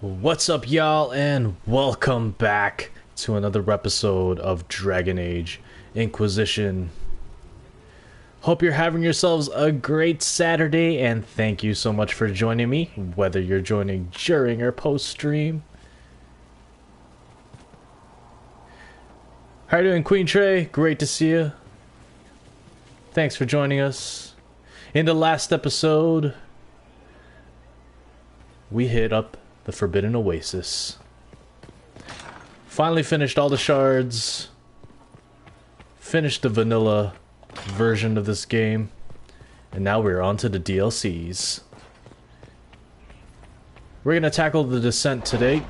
What's up, y'all, and welcome back to another episode of Dragon Age Inquisition. Hope you're having yourselves a great Saturday, and thank you so much for joining me, whether you're joining during or post-stream. How are you doing, Queen Trey? Great to see you. Thanks for joining us. In the last episode, we hit up the Forbidden Oasis. Finally finished all the shards. Finished the vanilla version of this game. And now we're on to the DLCs. We're going to tackle the Descent today.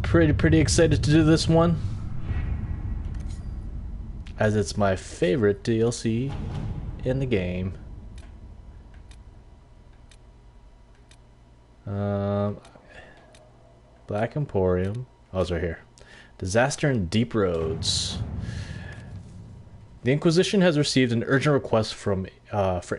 Pretty excited to do this one, as it's my favorite DLC in the game. Black Emporium. Oh, it's right here. Disaster in Deep Roads. The Inquisition has received an urgent request for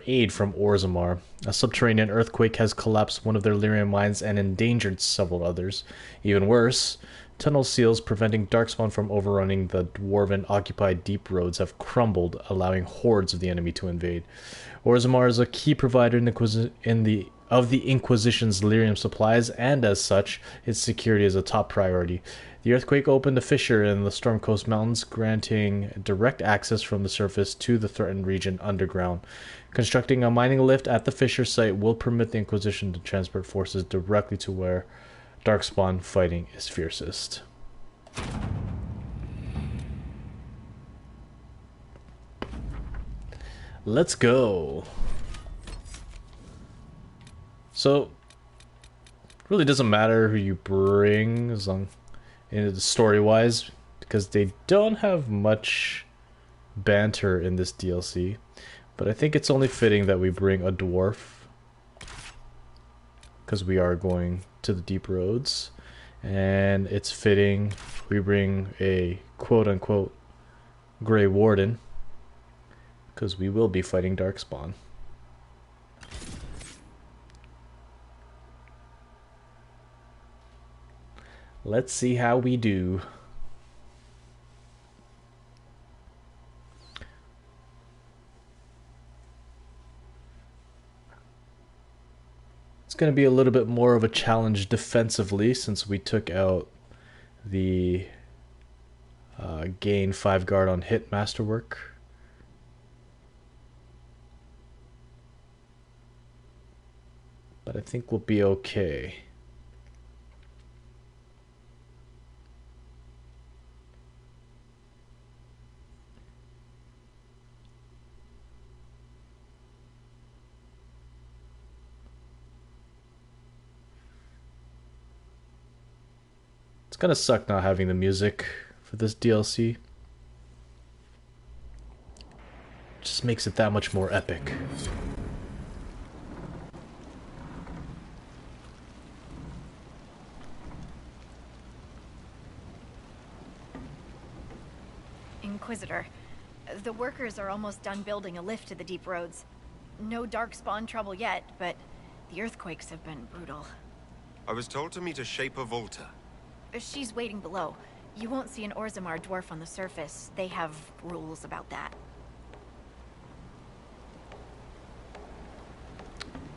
aid from Orzammar. A subterranean earthquake has collapsed one of their lyrium mines and endangered several others. Even worse, tunnel seals preventing Darkspawn from overrunning the dwarven-occupied deep roads have crumbled, allowing hordes of the enemy to invade. Orzammar is a key provider of the Inquisition's lyrium supplies, and as such, its security is a top priority. The earthquake opened a fissure in the Storm Coast Mountains, granting direct access from the surface to the threatened region underground. Constructing a mining lift at the fissure site will permit the Inquisition to transport forces directly to where Darkspawn fighting is fiercest. Let's go. So, it really doesn't matter who you bring as long story-wise, because they don't have much banter in this DLC. But I think it's only fitting that we bring a dwarf, because we are going to the deep roads, and it's fitting we bring a quote-unquote Grey Warden, because we will be fighting Darkspawn. Let's see how we do. It's going to be a little bit more of a challenge defensively, since we took out the gain 5 guard on hit masterwork. But I think we'll be okay. It's gonna suck not having the music for this DLC. Just makes it that much more epic. Inquisitor, the workers are almost done building a lift to the deep roads. No Darkspawn trouble yet, but the earthquakes have been brutal. I was told to meet a Shaper Volta. She's waiting below. You won't see an Orzammar dwarf on the surface. They have rules about that.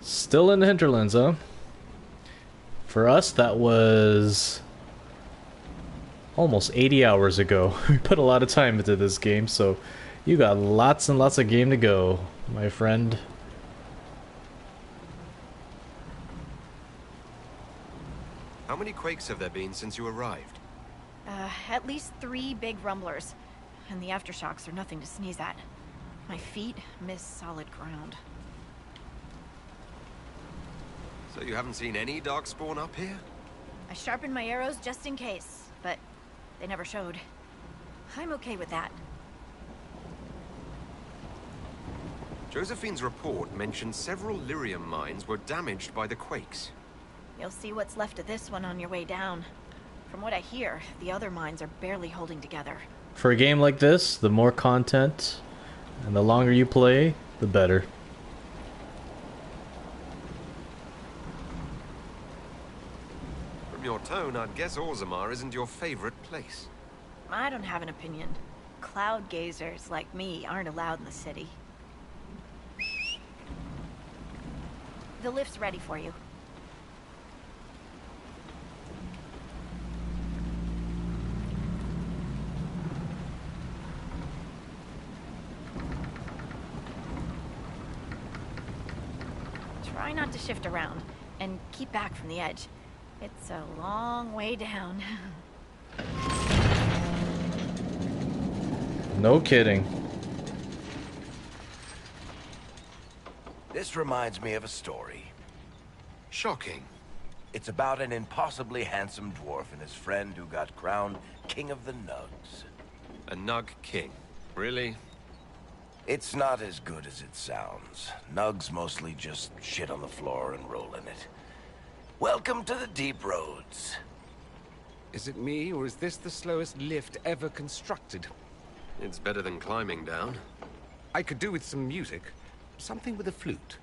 Still in the hinterlands, huh? For us, that was almost 80 hours ago. We put a lot of time into this game, so you got lots and lots of game to go, my friend. How many quakes have there been since you arrived? At least 3 big rumblers. And the aftershocks are nothing to sneeze at. My feet miss solid ground. So you haven't seen any Darkspawn up here? I sharpened my arrows just in case, but they never showed. I'm okay with that. Josephine's report mentioned several lyrium mines were damaged by the quakes. You'll see what's left of this one on your way down. From what I hear, the other mines are barely holding together. For a game like this, the more content and the longer you play, the better. From your tone, I'd guess Orzammar isn't your favorite place. I don't have an opinion. Cloud gazers like me aren't allowed in the city. The lift's ready for you. Try not to shift around, and keep back from the edge. It's a long way down. No kidding. This reminds me of a story. Shocking. It's about an impossibly handsome dwarf and his friend who got crowned King of the Nugs. A Nug King. Really? It's not as good as it sounds. Nugs mostly just shit on the floor and roll in it. Welcome to the Deep Roads. Is it me, or is this the slowest lift ever constructed? It's better than climbing down. I could do with some music. Something with a flute.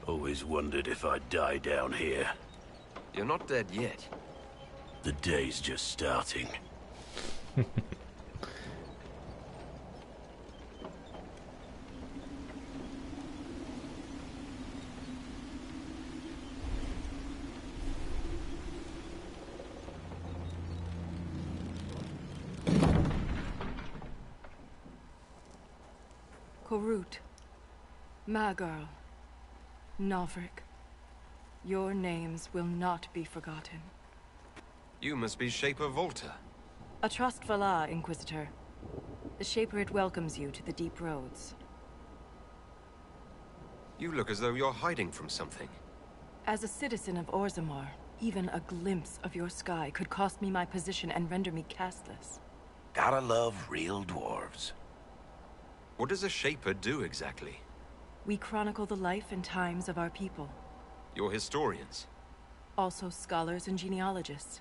Always wondered if I'd die down here. You're not dead yet. The day's just starting. Korut, Magirl, Novrik, your names will not be forgotten. You must be Shaper Volta. A trust Vala, Inquisitor. The Shaper welcomes you to the Deep Roads. You look as though you're hiding from something. As a citizen of Orzammar, even a glimpse of your sky could cost me my position and render me castless. Gotta love real dwarves. What does a Shaper do exactly? We chronicle the life and times of our people. You're historians. Also scholars and genealogists.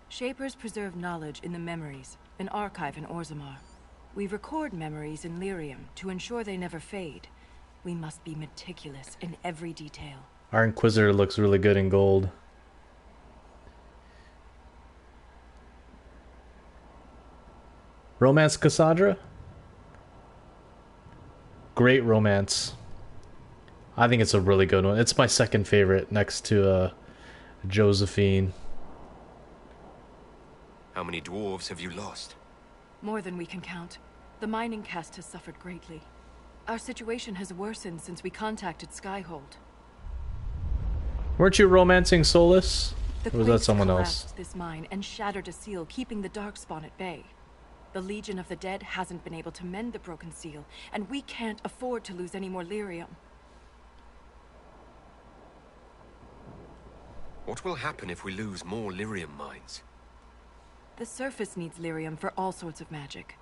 Shapers preserve knowledge in the memories, an archive in Orzammar. We record memories in Lyrium to ensure they never fade. We must be meticulous in every detail. Our Inquisitor looks really good in gold. Romance Cassandra? Great romance. I think it's a really good one. It's my second favorite next to Josephine. How many dwarves have you lost? More than we can count. The mining caste has suffered greatly. Our situation has worsened since we contacted Skyhold. Weren't you romancing Solus? The Or was that Quakes someone collapsed else? this mine and shattered a seal, keeping the Darkspawn at bay. The Legion of the Dead hasn't been able to mend the broken seal, and we can't afford to lose any more lyrium. What will happen if we lose more lyrium mines? The surface needs lyrium for all sorts of magic.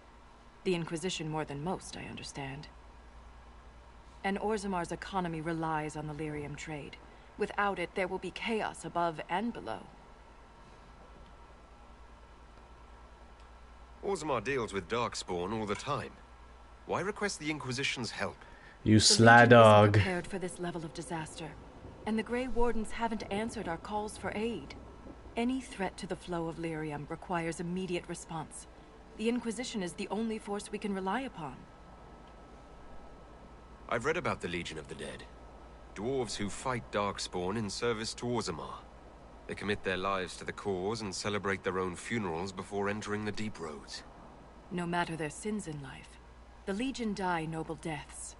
The Inquisition more than most, I understand. And Orzammar's economy relies on the lyrium trade. Without it, there will be chaos above and below. Orzammar deals with Darkspawn all the time. Why request the Inquisition's help? You The sly Legion wasn't dog. prepared for this level of disaster, and the Grey Wardens haven't answered our calls for aid. Any threat to the flow of lyrium requires immediate response. The Inquisition is the only force we can rely upon. I've read about the Legion of the Dead. Dwarves who fight Darkspawn in service to Orzammar. They commit their lives to the cause and celebrate their own funerals before entering the Deep Roads. No matter their sins in life, the Legion die noble deaths.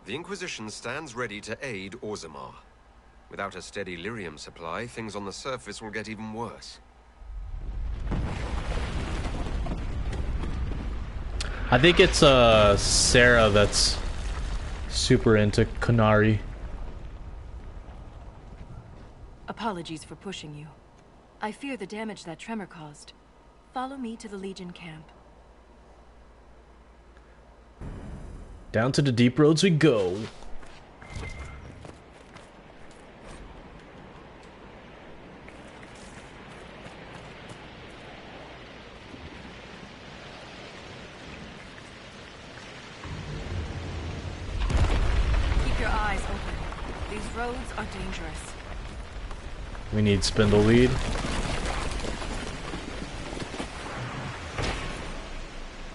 The Inquisition stands ready to aid Orzammar. Without a steady lyrium supply, things on the surface will get even worse. I think it's Sarah that's super into Kunari. Apologies for pushing you. I fear the damage that tremor caused. Follow me to the Legion camp. Down to the Deep Roads we go. roads are dangerous. We need spindle lead.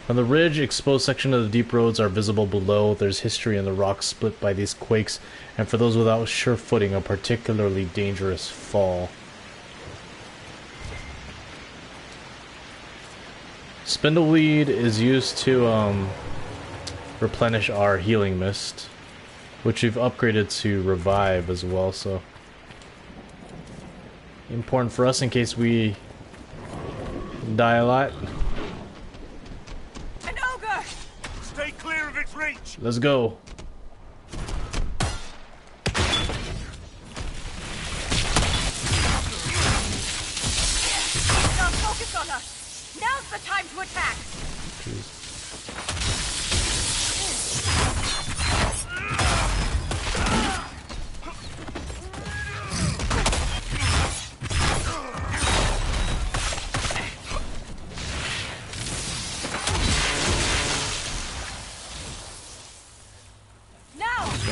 From the ridge, exposed section of the deep roads are visible below. There's history in the rocks split by these quakes, and for those without sure footing, a particularly dangerous fall. Spindle lead is used to replenish our healing mist, which we've upgraded to revive as well, so important for us in case we die a lot. An ogre! Stay clear of its reach! Let's go. Now focus on us! Now's the time to attack!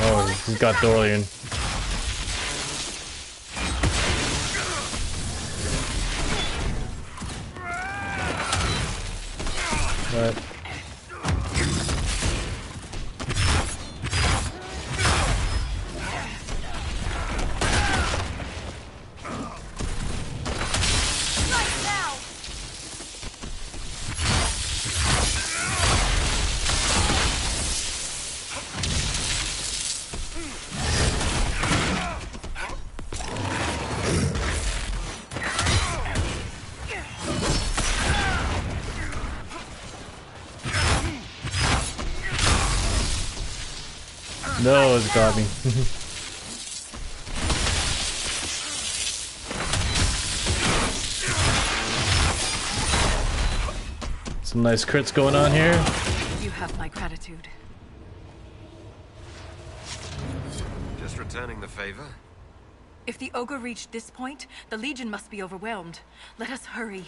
Oh, he's got Dorian. But no, it's got me. Some nice crits going on here. You have my gratitude. Just returning the favor? If the ogre reached this point, the Legion must be overwhelmed. Let us hurry.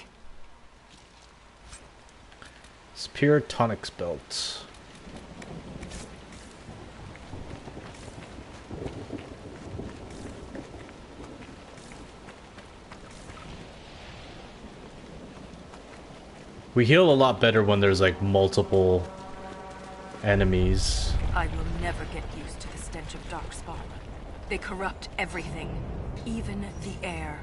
Spear tonics belt. We heal a lot better when there's like multiple enemies. I will never get used to the stench of darkspawn. They corrupt everything, even the air.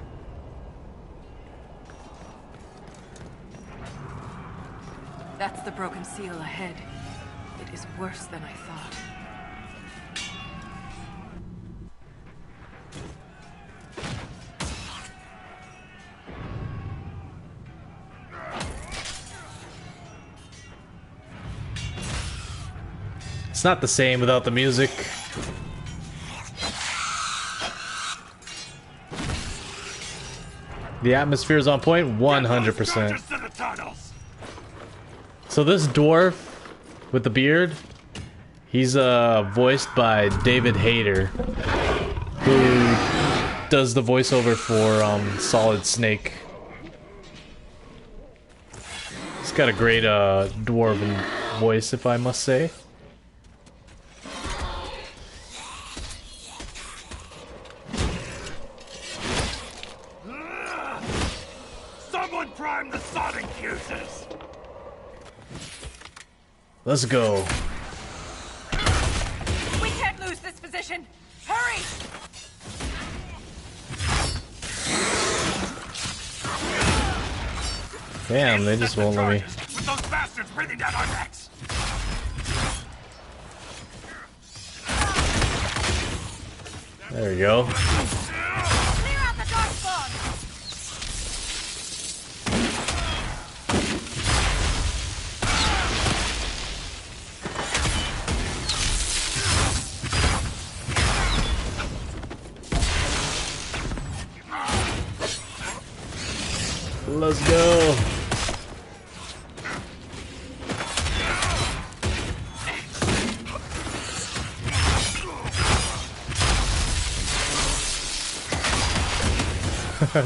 That's the broken seal ahead. It is worse than I thought. It's not the same without the music. The atmosphere is on point, 100%. So this dwarf with the beard, he's voiced by David Hayter, who does the voiceover for Solid Snake. He's got a great dwarven voice, if I must say. Prime the sonic fuses! Let's go. We can't lose this position! Hurry! Damn, they just won't let me. With those bastards breathing down our necks! There we go. Clear out the darkspawn! Let's go.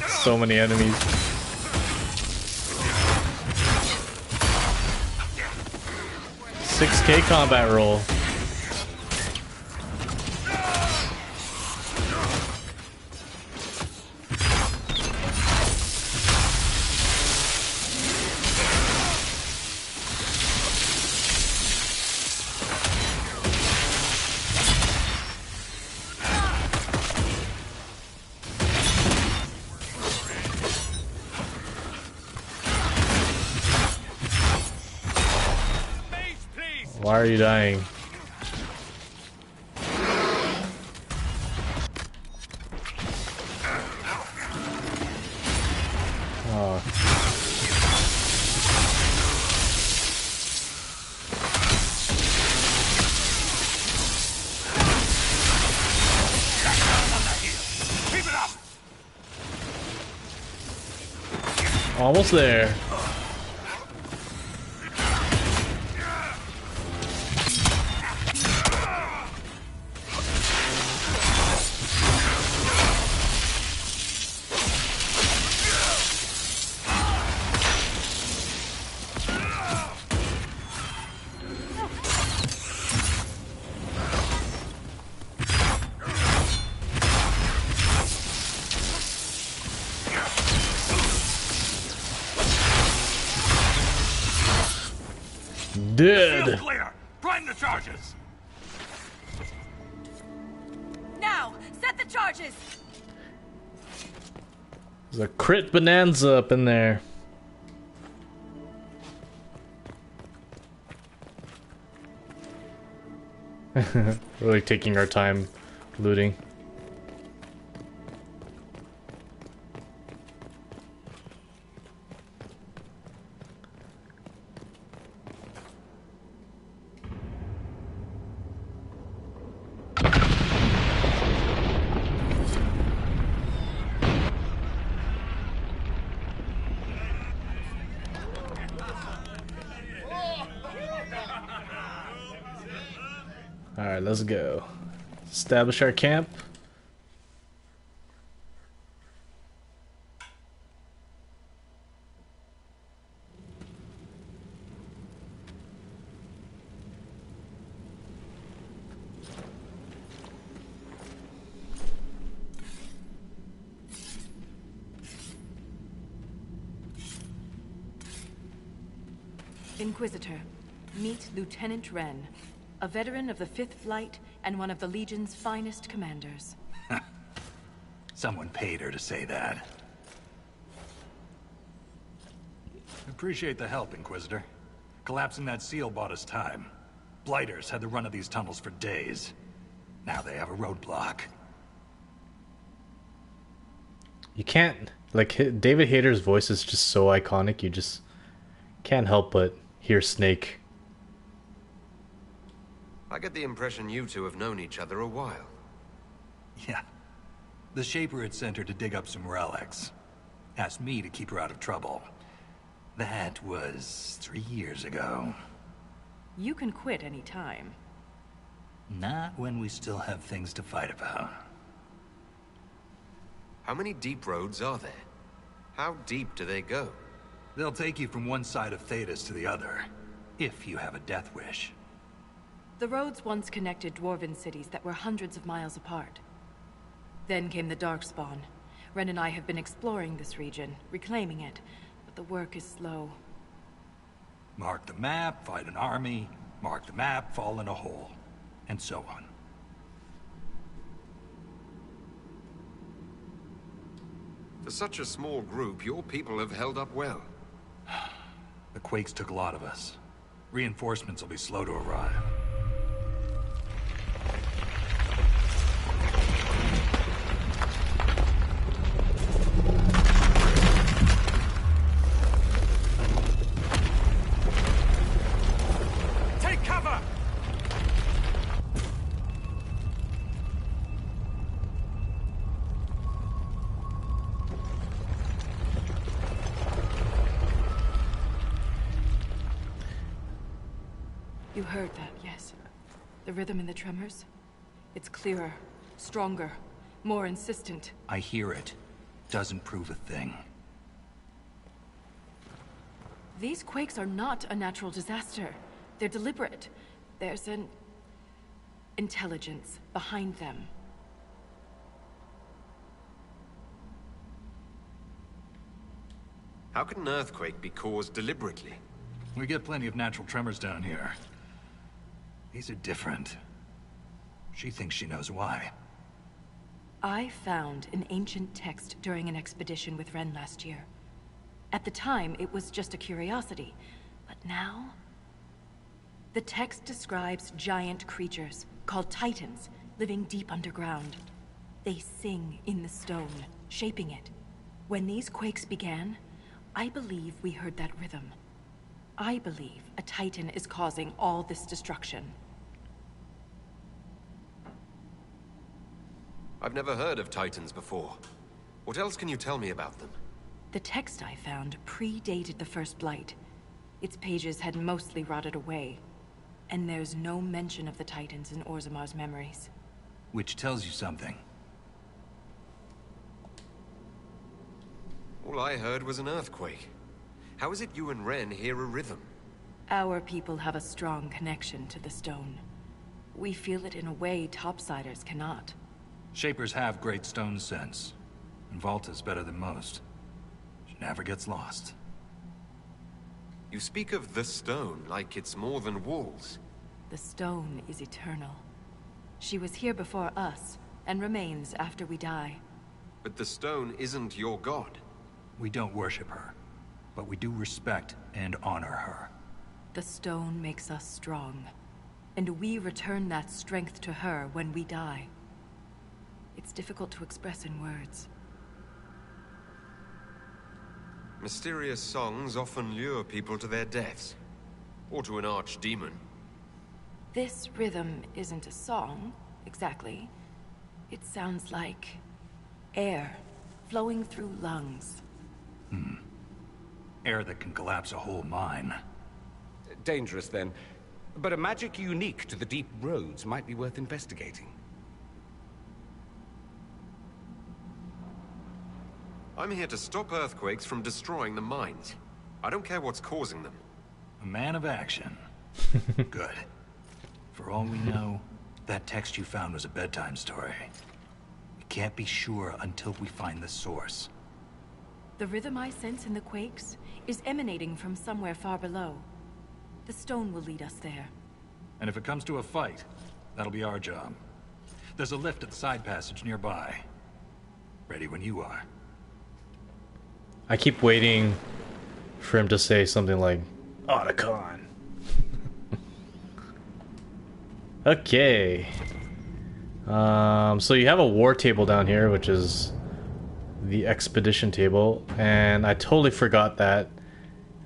So many enemies. $6K combat roll. Why are you dying? Oh. Keep it up! Almost there. Dead. Feel clear! Prime the charges! Now, set the charges! There's a crit bonanza up in there. Really taking our time looting. Alright, let's go. Establish our camp. Inquisitor, meet Lieutenant Wren, a veteran of the 5th Flight and one of the Legion's finest commanders. Someone paid her to say that. Appreciate the help, Inquisitor. Collapsing that seal bought us time. Blighters had the run of these tunnels for days. Now they have a roadblock. You can't, like, David Hayter's voice is just so iconic, you just can't help but hear Snake. I get the impression you two have known each other a while. Yeah. The Shaper had sent her to dig up some relics. Asked me to keep her out of trouble. That was 3 years ago. You can quit any time. Not when we still have things to fight about. How many deep roads are there? How deep do they go? They'll take you from one side of Thetis to the other, if you have a death wish. The roads once connected dwarven cities that were hundreds of miles apart. Then came the Darkspawn. Ren and I have been exploring this region, reclaiming it, but the work is slow. Mark the map, fight an army. Mark the map, fall in a hole. And so on. For such a small group, your people have held up well. The Quakes took a lot of us. Reinforcements will be slow to arrive. Take cover! You heard that, yes? The rhythm in the tremors? It's clearer, stronger, more insistent. I hear it. Doesn't prove a thing. These quakes are not a natural disaster. They're deliberate. There's an intelligence behind them. How can an earthquake be caused deliberately? We get plenty of natural tremors down here. These are different. She thinks she knows why. I found an ancient text during an expedition with Ren last year. At the time, it was just a curiosity. But now... The text describes giant creatures, called Titans, living deep underground. They sing in the stone, shaping it. When these quakes began, I believe we heard that rhythm. I believe a Titan is causing all this destruction. I've never heard of Titans before. What else can you tell me about them? The text I found predated the First Blight. Its pages had mostly rotted away. And there's no mention of the Titans in Orzamar's memories. Which tells you something. All I heard was an earthquake. How is it you and Ren hear a rhythm? Our people have a strong connection to the stone. We feel it in a way topsiders cannot. Shapers have great stone sense. And Volta's better than most. She never gets lost. You speak of the stone like it's more than walls. The stone is eternal. She was here before us, and remains after we die. But the stone isn't your god. We don't worship her, but we do respect and honor her. The stone makes us strong, and we return that strength to her when we die. It's difficult to express in words. Mysterious songs often lure people to their deaths. Or to an archdemon. This rhythm isn't a song, exactly. It sounds like air flowing through lungs. Air that can collapse a whole mine. Dangerous, then. But a magic unique to the deep roads might be worth investigating. I'm here to stop earthquakes from destroying the mines. I don't care what's causing them. A man of action. Good. For all we know, that text you found was a bedtime story. We can't be sure until we find the source. The rhythm I sense in the quakes is emanating from somewhere far below. The stone will lead us there. And if it comes to a fight, that'll be our job. There's a lift at the side passage nearby. Ready when you are. I keep waiting for him to say something like, Otacon. Okay. So you have a war table down here, which is the expedition table, and I totally forgot that,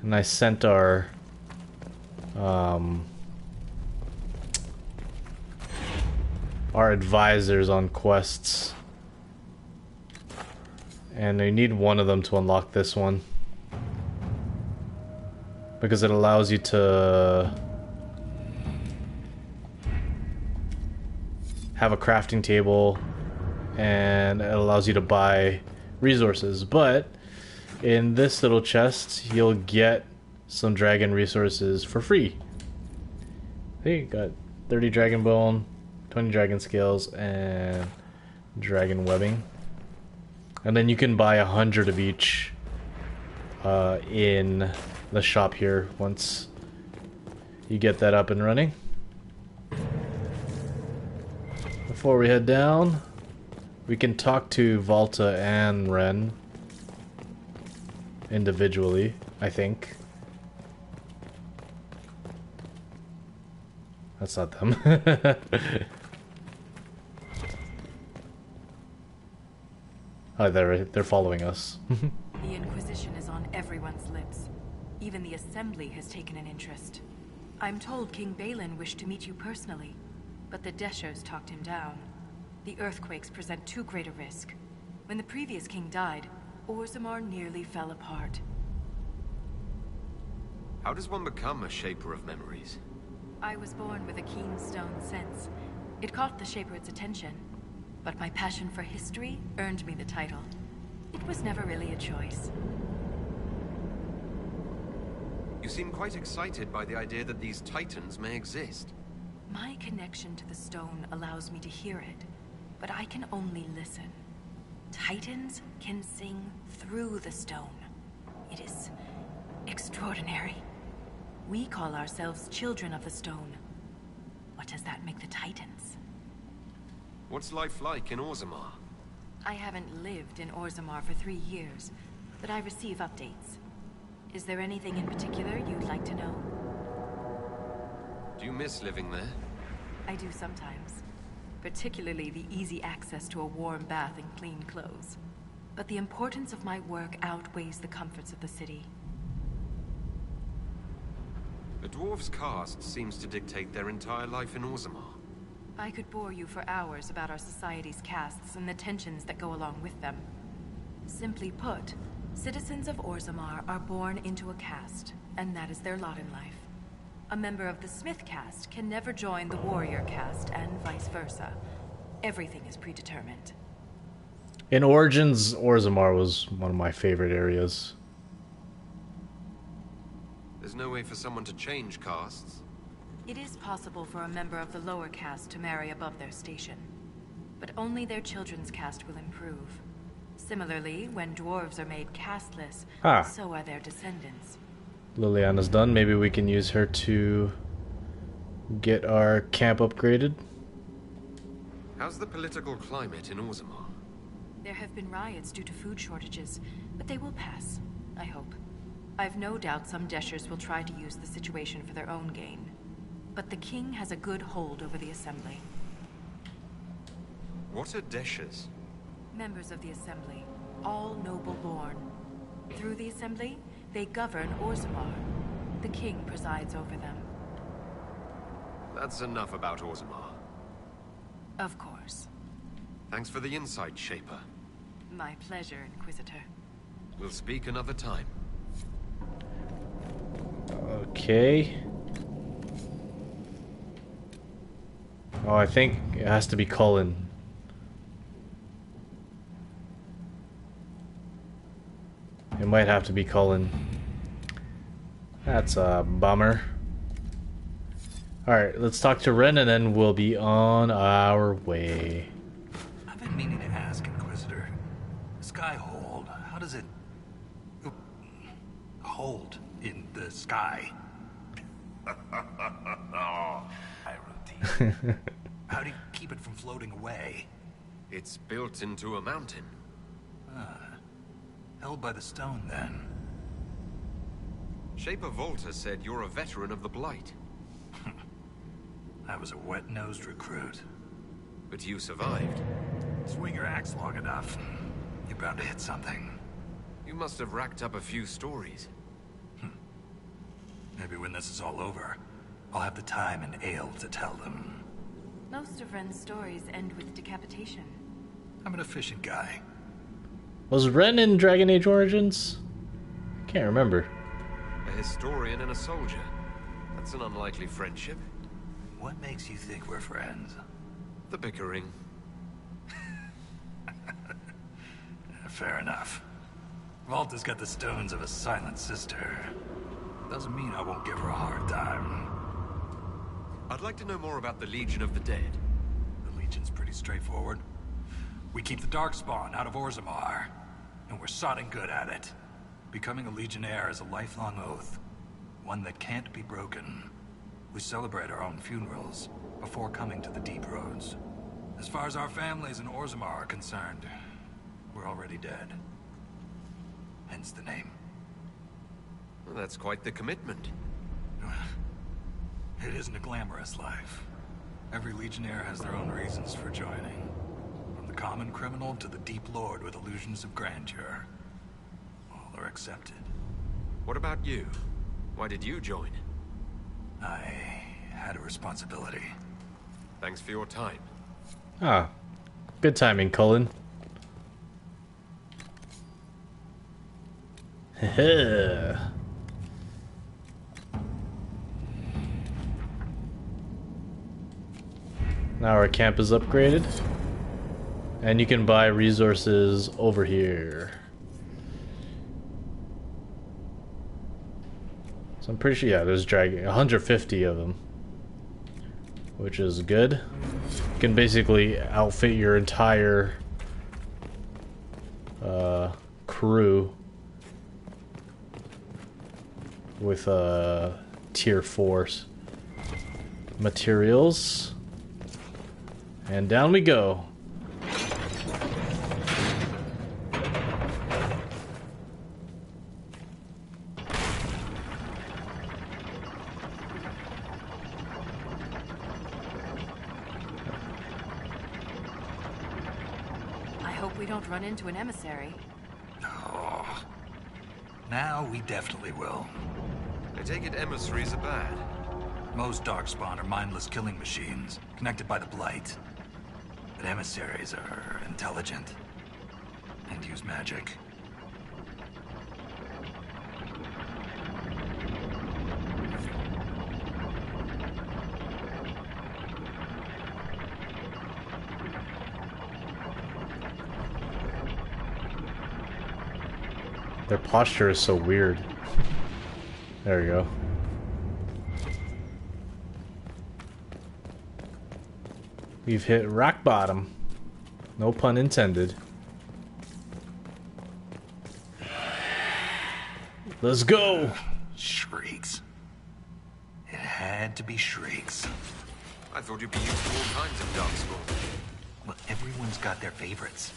and I sent our advisors on quests, and you need one of them to unlock this one because it allows you to have a crafting table and it allows you to buy resources. But in this little chest you'll get some dragon resources for free. Hey, got 30 dragon bone, 20 dragon scales, and dragon webbing. And then you can buy 100 of each in the shop here once you get that up and running. Before we head down, we can talk to Volta and Ren individually, I think. That's not them. Oh, they're following us. The Inquisition is on everyone's lips. Even the Assembly has taken an interest. I'm told King Balin wished to meet you personally, but the Deshers talked him down. The earthquakes present too great a risk. When the previous king died, Orzammar nearly fell apart. How does one become a shaper of memories? I was born with a keen stone sense. It caught the Shaper's attention. But my passion for history earned me the title. It was never really a choice. You seem quite excited by the idea that these titans may exist. My connection to the stone allows me to hear it, but I can only listen. Titans can sing through the stone. It is extraordinary. We call ourselves children of the stone. What does that make the Titans? What's life like in Orzammar? I haven't lived in Orzammar for 3 years, but I receive updates. Is there anything in particular you'd like to know? Do you miss living there? I do sometimes. Particularly the easy access to a warm bath and clean clothes. But the importance of my work outweighs the comforts of the city. The dwarves' caste seems to dictate their entire life in Orzammar. I could bore you for hours about our society's castes and the tensions that go along with them. Simply put, citizens of Orzammar are born into a caste, and that is their lot in life. A member of the Smith caste can never join the warrior caste, and vice versa. Everything is predetermined. In Origins, Orzammar was one of my favorite areas. There's no way for someone to change castes. It is possible for a member of the lower caste to marry above their station, but only their children's caste will improve. Similarly, when dwarves are made casteless, so are their descendants. Liliana's done. Maybe we can use her to get our camp upgraded. How's the political climate in Orzammar? There have been riots due to food shortages, but they will pass, I hope. I've no doubt some Deshers will try to use the situation for their own gain. But the king has a good hold over the assembly. What are Deshers? Members of the assembly, all noble-born. Through the assembly, they govern Orzammar. The king presides over them. That's enough about Orzammar. Of course. Thanks for the insight, Shaper. My pleasure, Inquisitor. We'll speak another time. Okay. Oh, I think it has to be Cullen. It might have to be Cullen. That's a bummer. Alright, let's talk to Ren and then we'll be on our way. I've been meaning to ask, Inquisitor. Skyhold, how does it... hold in the sky? High routine. How do you keep it from floating away? It's built into a mountain. Held by the stone, then. Shaper Volta said you're a veteran of the Blight. I was a wet-nosed recruit. But you survived. Swing your axe long enough, you're bound to hit something. You must have racked up a few stories. Maybe when this is all over, I'll have the time and ale to tell them. Most of Ren's stories end with decapitation. I'm an efficient guy. Was Ren in Dragon Age Origins? Can't remember. A historian and a soldier. That's an unlikely friendship. What makes you think we're friends? The bickering. Fair enough. Volta's got the stones of a silent sister. Doesn't mean I won't give her a hard time. I'd like to know more about the Legion of the Dead. The Legion's pretty straightforward. We keep the Darkspawn out of Orzammar, and we're sodding good at it. Becoming a Legionnaire is a lifelong oath, one that can't be broken. We celebrate our own funerals before coming to the Deep Roads. As far as our families in Orzammar are concerned, we're already dead. Hence the name. Well, that's quite the commitment. It isn't a glamorous life. Every Legionnaire has their own reasons for joining. From the common criminal to the Deep Lord with illusions of grandeur. All are accepted. What about you? Why did you join? I had a responsibility. Thanks for your time. Ah, good timing, Cullen. Now our camp is upgraded. And you can buy resources over here. So I'm pretty sure, yeah, there's dragon, 150 of them. Which is good. You can basically outfit your entire crew with tier 4 materials. And down we go. we don't run into an emissary. Oh. Now we definitely will. I take it emissaries are bad. Most Darkspawn are mindless killing machines, connected by the Blight. But emissaries are intelligent. And use magic. Their posture is so weird. There we go. We've hit rock bottom. No pun intended. Let's go! Shrieks. It had to be shrieks. I thought you'd be used to all kinds of darkspawn. Well, everyone's got their favorites.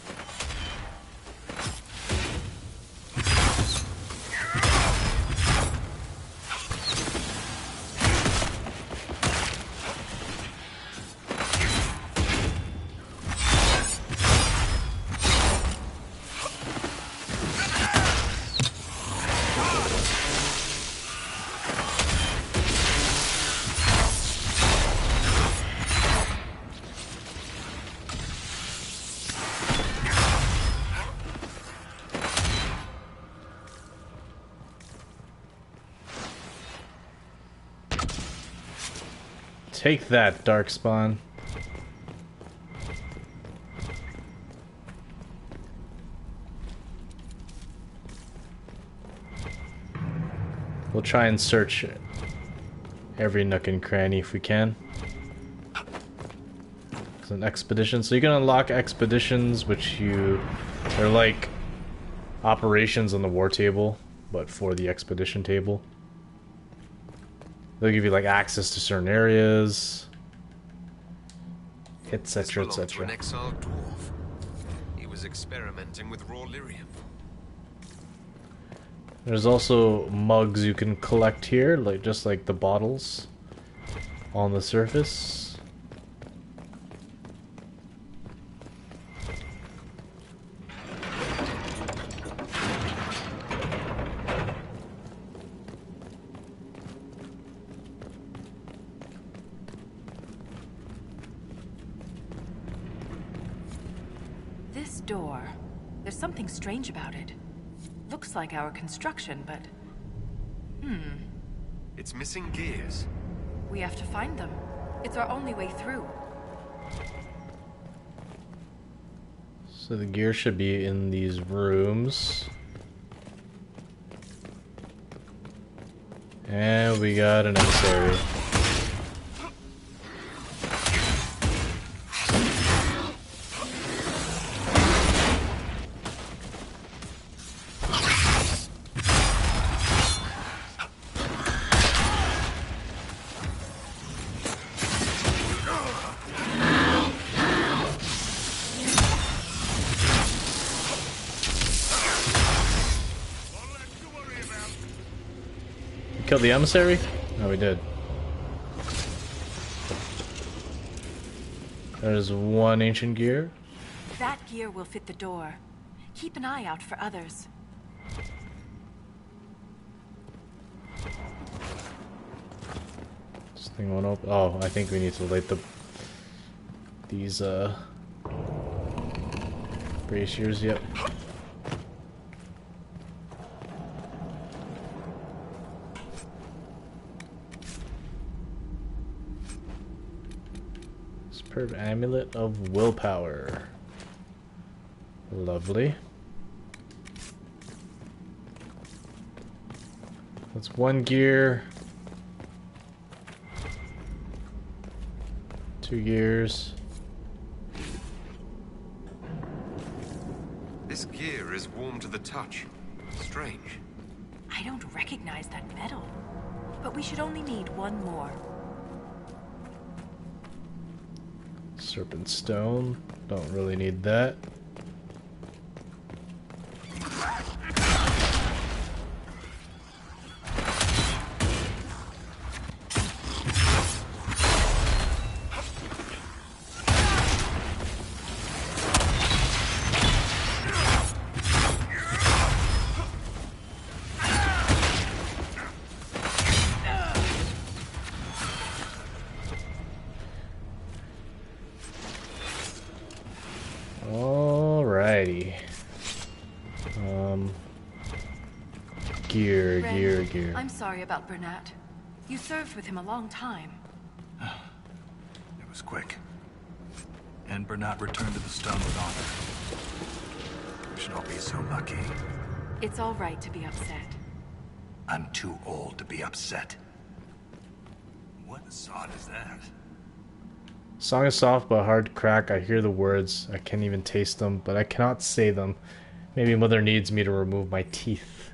Take that, Darkspawn. We'll try and search every nook and cranny if we can. It's an expedition, so you can unlock expeditions, which they're like operations on the war table, but for the expedition table. They'll give you like access to certain areas, etc., To an etc. exiled dwarf. He was experimenting with raw lyrium. There's also mugs you can collect here, just like the bottles on the surface. This door, there's something strange about it. Looks like our construction, but... It's missing gears. we have to find them. It's our only way through. So the gear should be in these rooms. And we got an emissary. Killed the emissary? No, we did. There's one ancient gear. That gear will fit the door. Keep an eye out for others. This thing won't open. Oh, I think we need to light these braziers. Yep. Superb amulet of willpower. Lovely. That's one gear. 2 gears. This gear is warm to the touch. Strange. I don't recognize that metal. But we should only need one more. Serpent stone. Don't really need that. warrior gear. I'm sorry about Bernat. You served with him a long time. It was quick. And Bernat returned to the stone with honor. We should all be so lucky. It's all right to be upset. I'm too old to be upset. What sod is that? Song is soft but hard to crack. I hear the words. I can't even taste them, but I cannot say them. Maybe mother needs me to remove my teeth.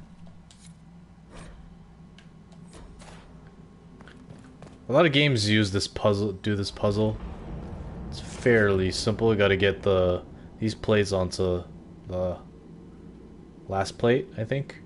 A lot of games use this puzzle, do this puzzle. It's fairly simple. You gotta get these plates onto the last plate, I think.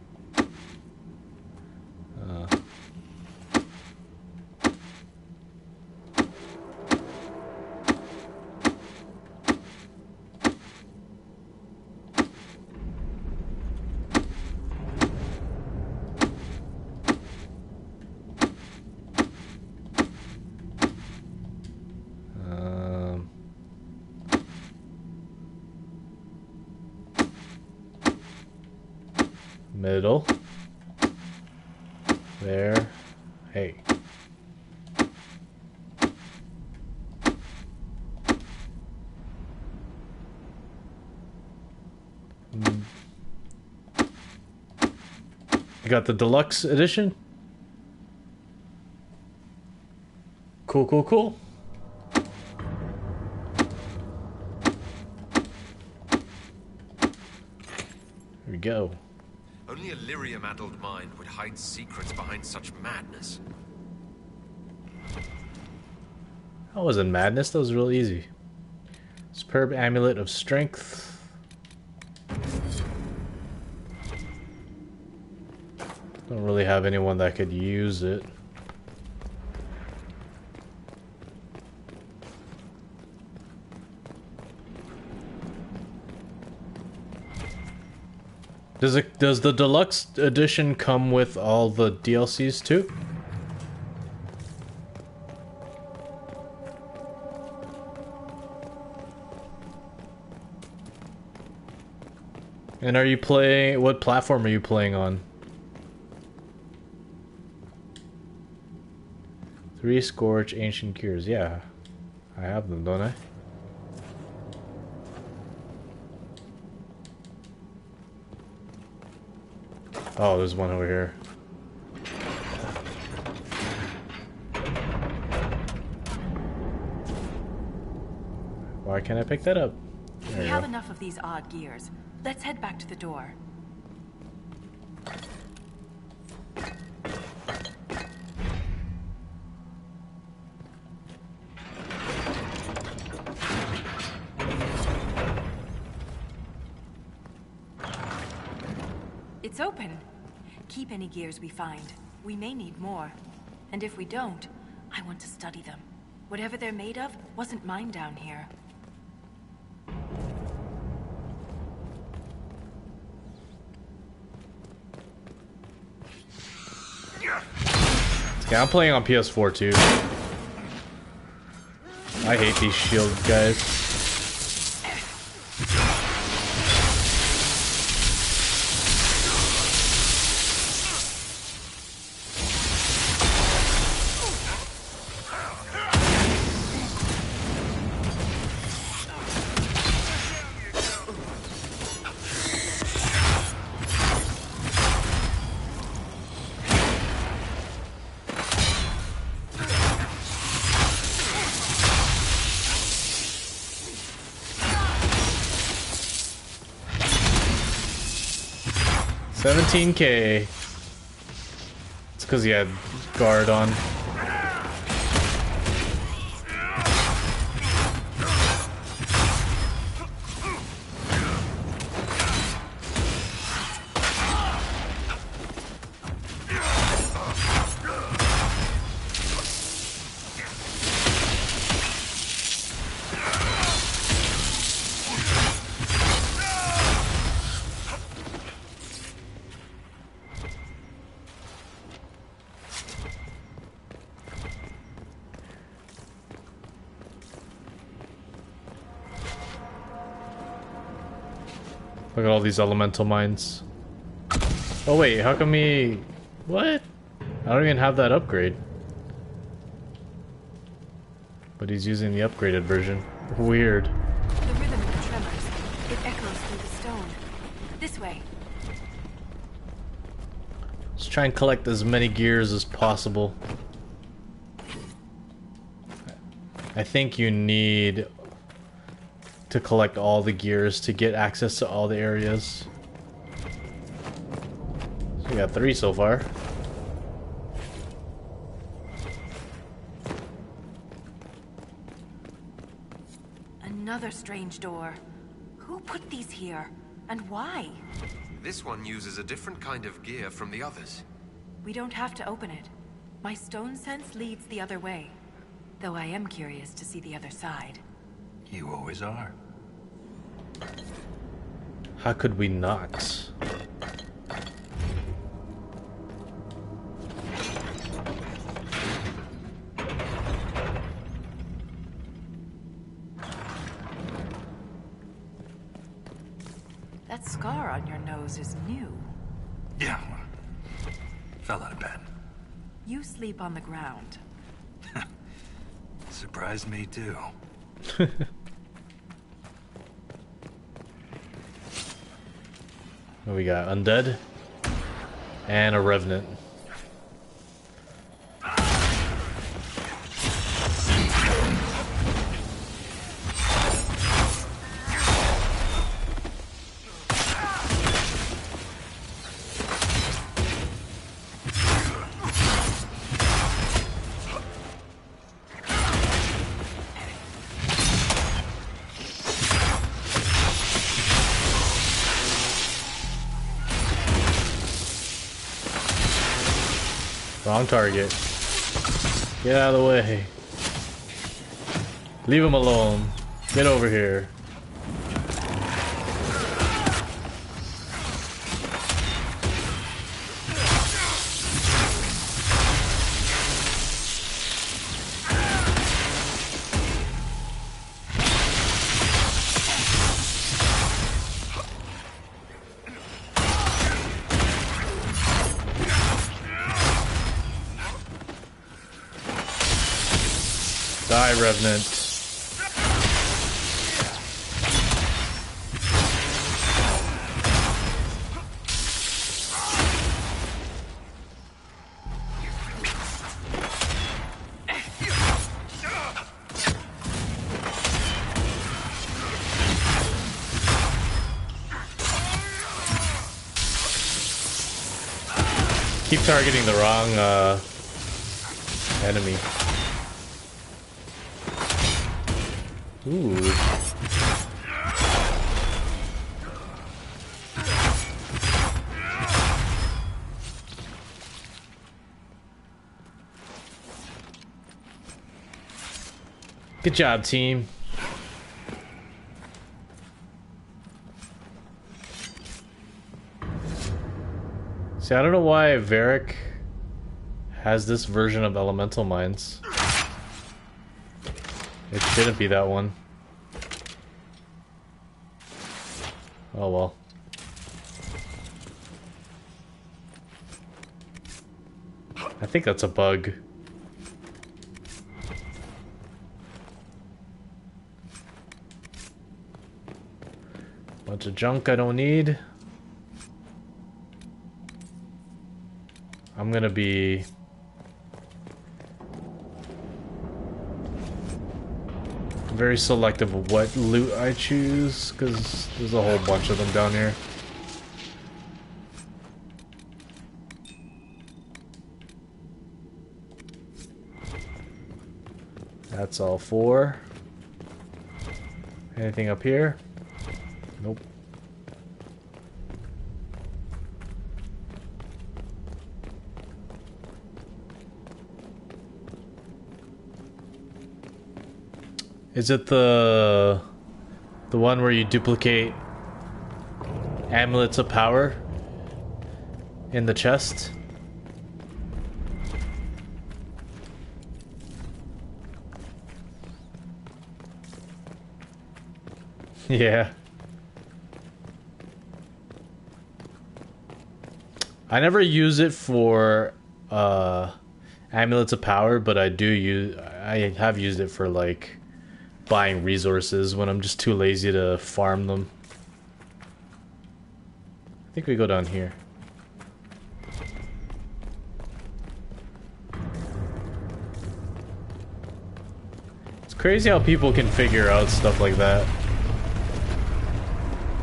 Middle. There. Hey. You got the deluxe edition? Cool, cool, cool. Here we go. Only a lyrium-addled mind would hide secrets behind such madness. That wasn't madness, that was real easy. Superb amulet of strength. Don't really have anyone that could use it. Does the deluxe edition come with all the DLCs too? And are you playing, what platform are you playing on? 3 Scorch Ancient Gears, yeah. I have them, don't I? Oh, there's one over here. Why can't I pick that up? There We you have go. enough of these odd gears. Let's head back to the door. It's open. Keep any gears we find. We may need more. And if we don't, I want to study them. Whatever they're made of wasn't mine down here. Yeah, I'm playing on PS4 too. I hate these shield guys. $17K. It's because he had guard on. Look at all these elemental mines. Oh wait, how come he... What? I don't even have that upgrade. But he's using the upgraded version. Weird. The rhythm of the tremors. It echoes through the stone. This way. Let's try and collect as many gears as possible. I think you need to collect all the gears to get access to all the areas. So we got 3 so far. Another strange door. Who put these here? And why? This one uses a different kind of gear from the others. We don't have to open it. My stone sense leads the other way. Though I am curious to see the other side. You always are. How could we not? That scar on your nose is new. Yeah. Fell out of bed. You sleep on the ground. Surprised me too. What we got? Undead and a revenant. Wrong target. Get out of the way. Leave him alone. Get over here. Die, Revenant. Keep targeting the wrong enemy. Ooh. Good job, team. See, I don't know why Varric has this version of elemental mines. It shouldn't be that one. Oh well. I think that's a bug. Bunch of junk I don't need. I'm gonna be very selective of what loot I choose, because there's a whole bunch of them down here. That's all 4. Anything up here? Nope. Is it the one where you duplicate amulets of power in the chest? Yeah. I never use it for amulets of power, but I have used it for like buying resources when I'm just too lazy to farm them. I think we go down here. It's crazy how people can figure out stuff like that.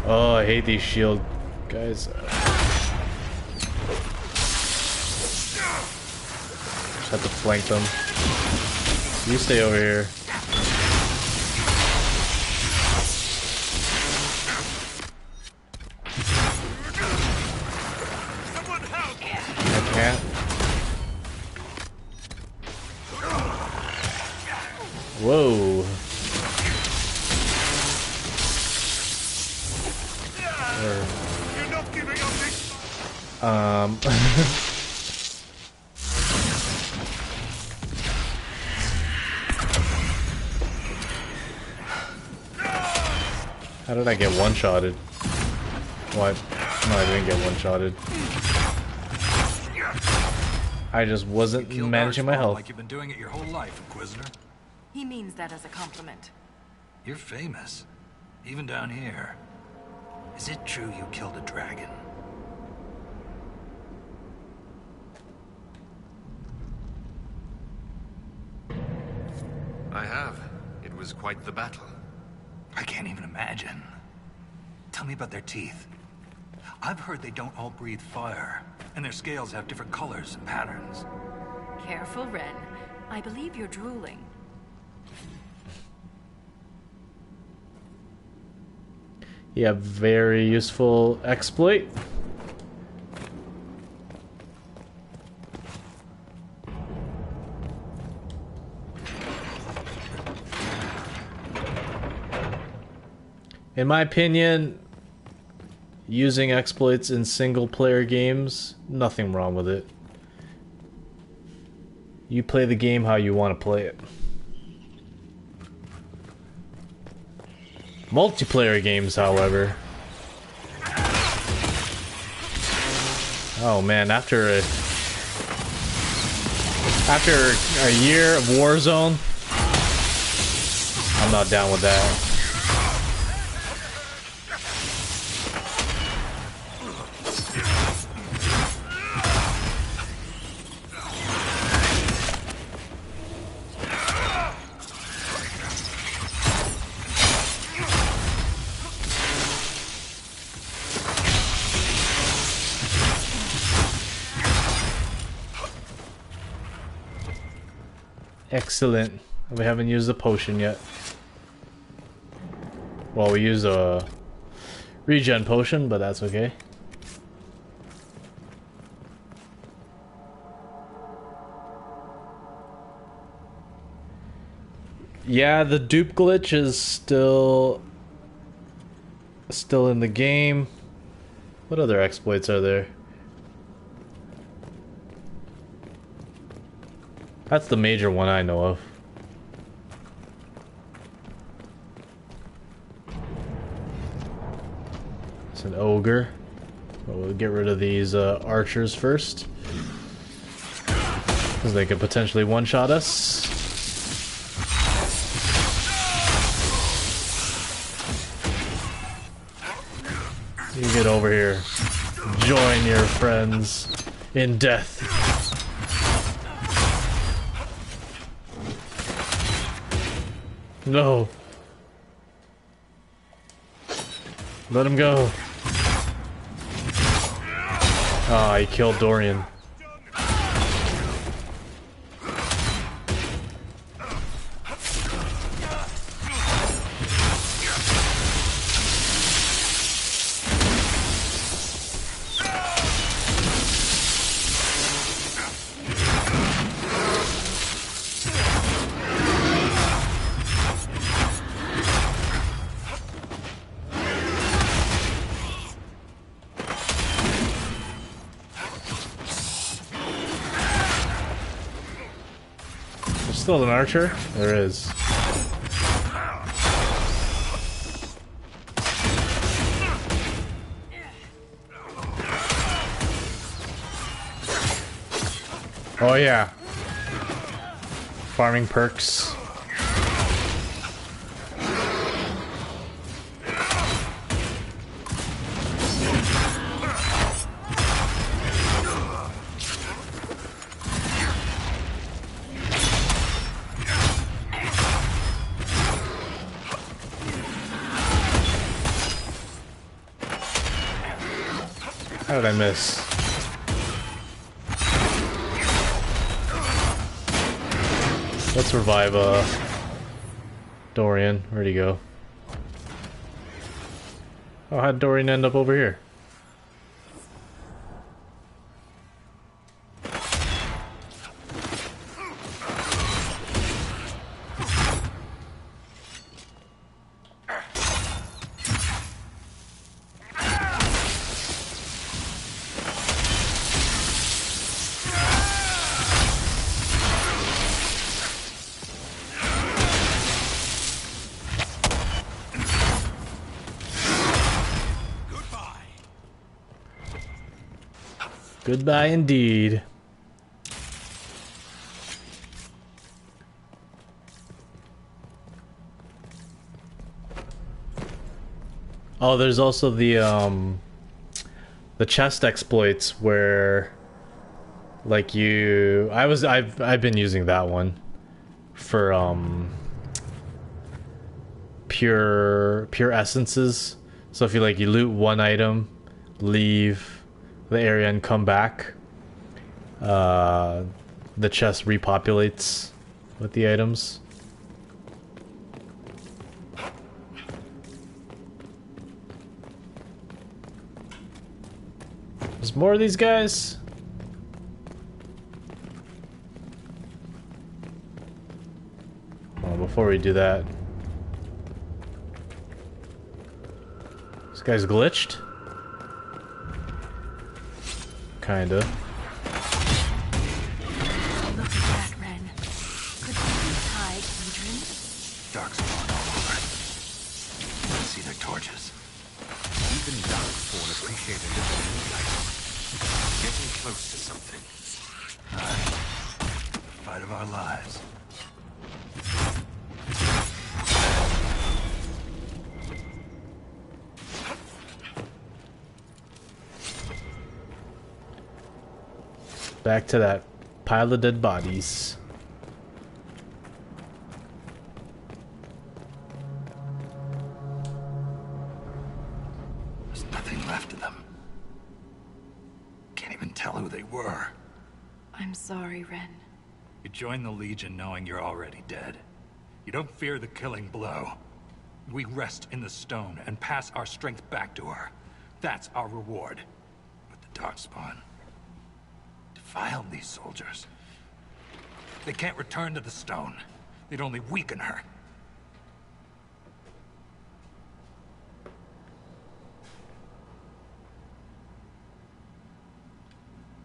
Oh, I hate these shield guys. Just have to flank them. You stay over here. I can't. Whoa. You're not giving up this. How did I get one-shotted? What? No, I didn't get one-shotted. I just wasn't managing my health. Like you've been doing it your whole life, Inquisitor. He means that as a compliment. You're famous, even down here. Is it true you killed a dragon? I have. It was quite the battle. I can't even imagine. Tell me about their teeth. I've heard they don't all breathe fire, and their scales have different colors and patterns. Careful, Ren. I believe you're drooling. Yeah, very useful exploit. In my opinion, using exploits in single-player games, nothing wrong with it. You play the game how you want to play it. Multiplayer games, however. Oh man, after a year of Warzone, I'm not down with that. Excellent. We haven't used the potion yet. Well, we used a regen potion, but that's okay. Yeah, the dupe glitch is still in the game. What other exploits are there? That's the major one I know of. It's an ogre. But we'll get rid of these archers first, because they could potentially one-shot us. You get over here. Join your friends in death. No. Let him go. Ah, he killed Dorian. Still an archer? There is. Oh yeah. Farming perks. How did I miss? Let's revive Dorian. Where'd he go? Oh, how'd Dorian end up over here? Goodbye indeed. Oh, there's also the chest exploits where like I've been using that one for pure essences. So if you loot one item, leave the area and come back, the chest repopulates with the items. There's more of these guys? Well, before we do that, this guy's glitched? Kinda. Look at that, Ren. Could you hide Adrian? Darkspawn all over. I see their torches. Even Darkspawn appreciate a little moonlight. Getting close to something. Fight of our lives. Back to that pile of dead bodies. There's nothing left of them. Can't even tell who they were. I'm sorry, Ren. You join the Legion knowing you're already dead. You don't fear the killing blow. We rest in the stone and pass our strength back to her. That's our reward. But the Darkspawn defiled these soldiers. They can't return to the stone. They'd only weaken her.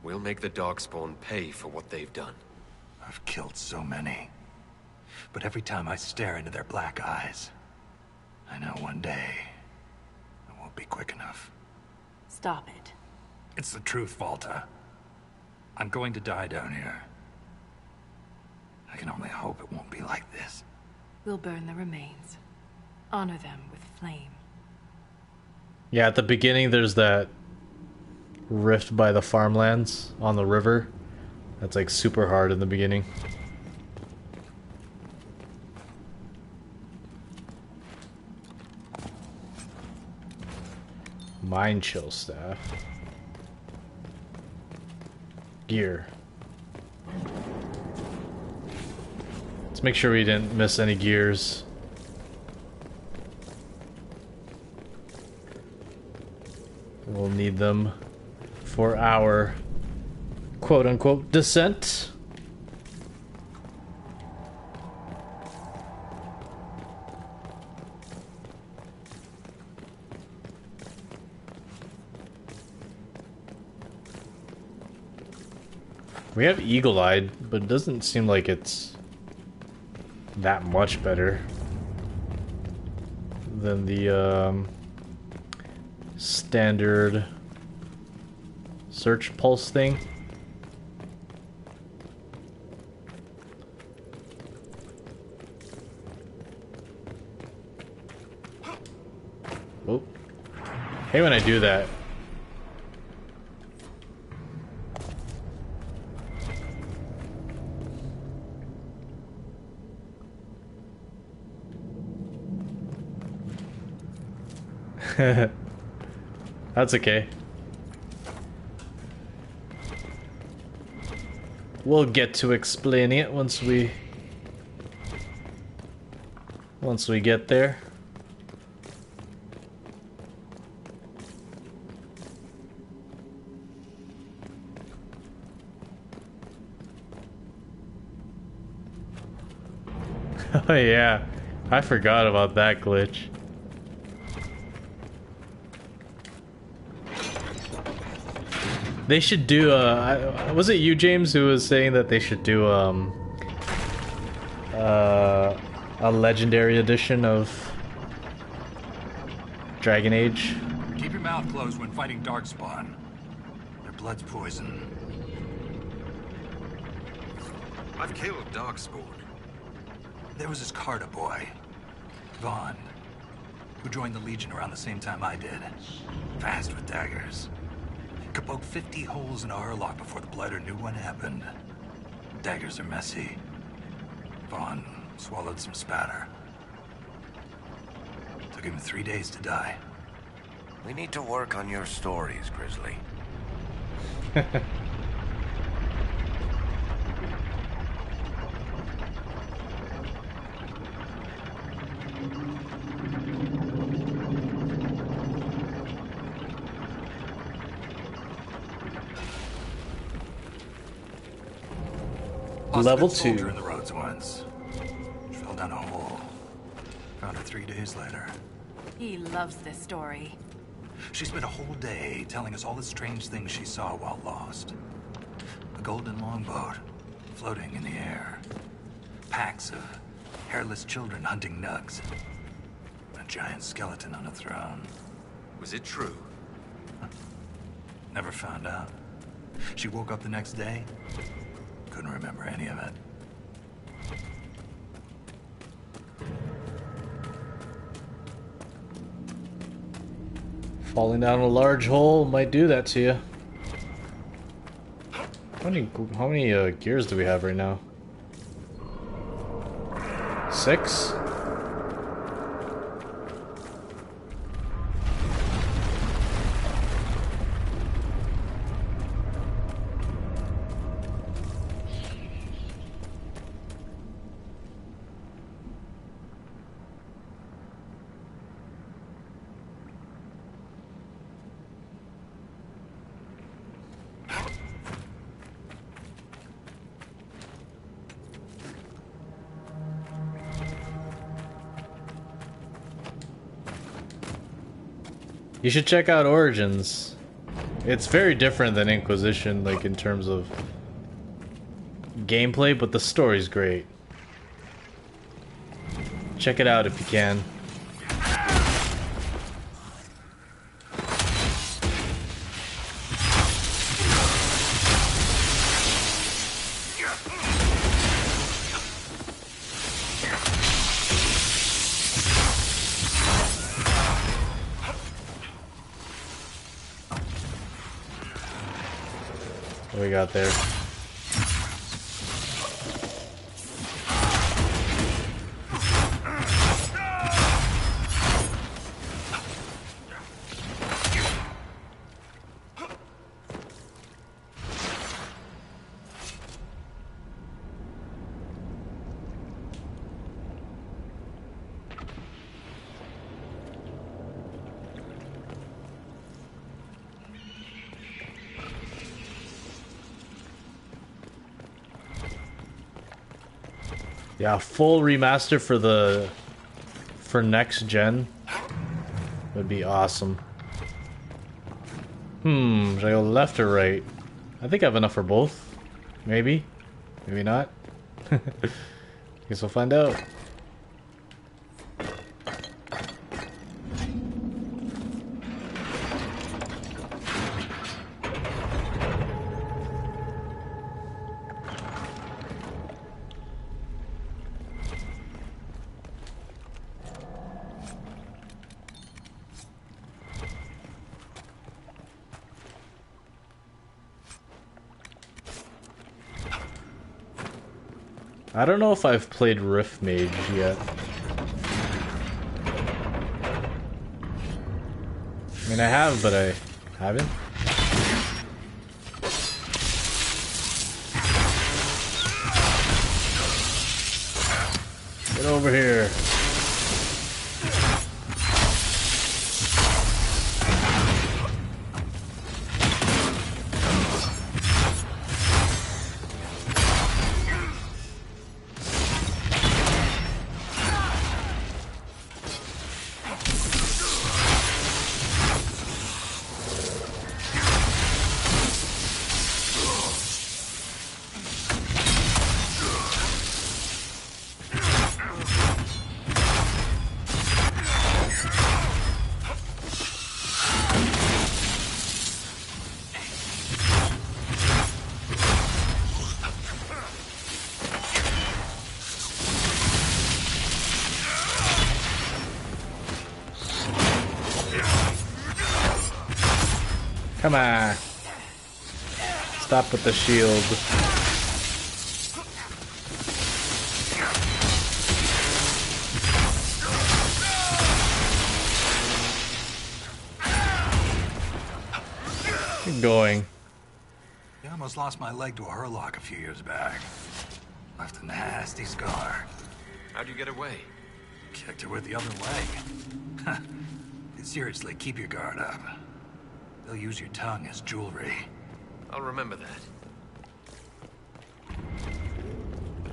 We'll make the Darkspawn pay for what they've done. I've killed so many. But every time I stare into their black eyes, I know one day I won't be quick enough. Stop it. It's the truth, Volta. I'm going to die down here. I can only hope it won't be like this. We'll burn the remains. Honor them with flame. Yeah, at the beginning there's that rift by the farmlands on the river. That's like super hard in the beginning. Mind chill staff. Gear. Let's make sure we didn't miss any gears. We'll need them for our quote-unquote descent. We have eagle-eyed, but it doesn't seem like it's that much better than the standard search pulse thing. Oh. Hey, when I do that. That's okay. We'll get to explaining it once we get there. Oh yeah, I forgot about that glitch. They should do was it you, James, who was saying that they should do a legendary edition of Dragon Age? Keep your mouth closed when fighting Darkspawn. Their blood's poison. I've killed Darkspawn. There was this Carter boy, Vaughn, who joined the Legion around the same time I did. Fast with daggers. Could poke 50 holes in a Hurlock before the Blighter knew what happened. Daggers are messy. Vaughn swallowed some spatter. Took him 3 days to die. We need to work on your stories, Grizzly. Level Lost a good 2. soldier in the roads once. Fell down a hole. Found her 3 days later. He loves this story. She spent a whole day telling us all the strange things she saw while lost. A golden longboat floating in the air. Packs of hairless children hunting nugs. A giant skeleton on a throne. Was it true? Never found out. She woke up the next day. Couldn't remember any of it. Falling down a large hole might do that to you. How many gears do we have right now? 6? You should check out Origins. It's very different than Inquisition, like in terms of gameplay, but the story's great. Check it out if you can. What we got there? Yeah, full remaster for next gen would be awesome. Should I go left or right? I think I have enough for both. Maybe. Maybe not. Guess we'll find out. I don't know if I've played Rift Mage yet. I mean, I have, but I haven't. Get over here. Come on. Stop with the shield. Keep going. I almost lost my leg to a hurlock a few years back. Left a nasty scar. How'd you get away? Kicked her with the other leg. Seriously, keep your guard up. They'll use your tongue as jewelry. I'll remember that.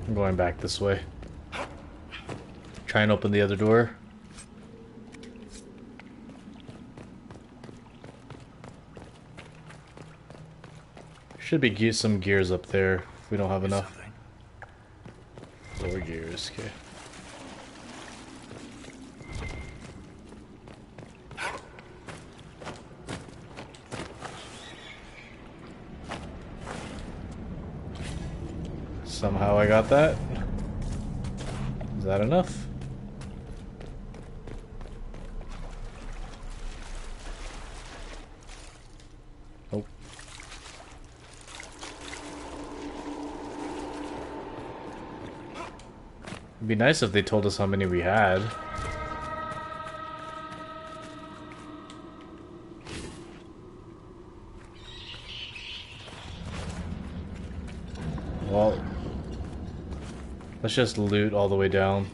I'm going back this way. Try and open the other door. Should be some gears up there if we don't have enough. 4 gears, okay. Somehow I got that. Is that enough? Nope. It'd be nice if they told us how many we had. Well, let's just loot all the way down.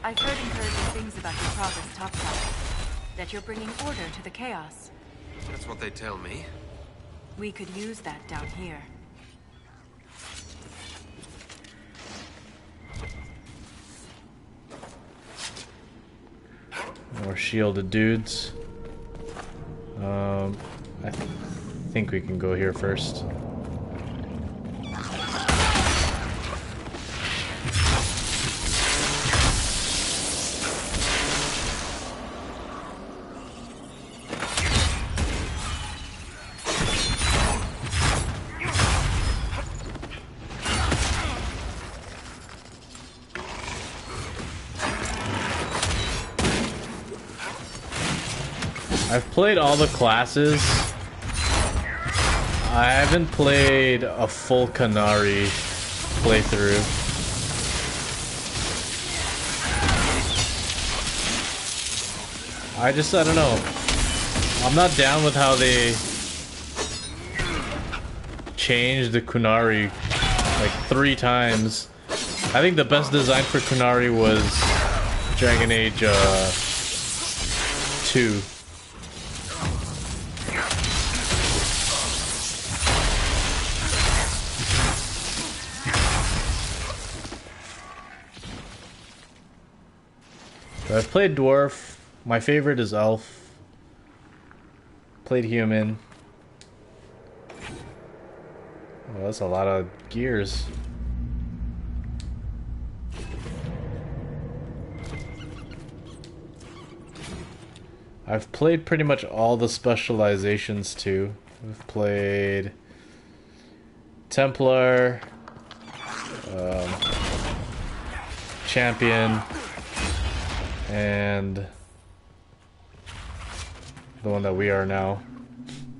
I've heard encouraging things about your progress, Topside. That you're bringing order to the chaos. That's what they tell me. We could use that down here. More shielded dudes. I think we can go here first. I've played all the classes. I haven't played a full Canary playthrough. I don't know. I'm not down with how they changed the Kunari like 3 times. I think the best design for Kunari was Dragon Age 2. I've played Dwarf. My favorite is Elf. Played Human. Oh, that's a lot of gears. I've played pretty much all the specializations too. I've played Templar, Champion, and the one that we are now.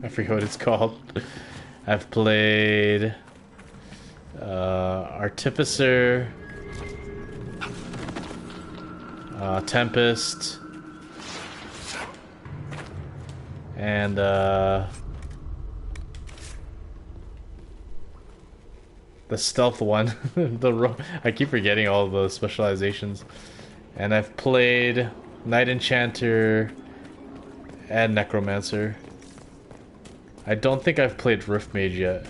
I forget what it's called. I've played Artificer, Tempest, and the stealth one. I keep forgetting all the specializations. And I've played Knight Enchanter and Necromancer. I don't think I've played Rift Mage yet.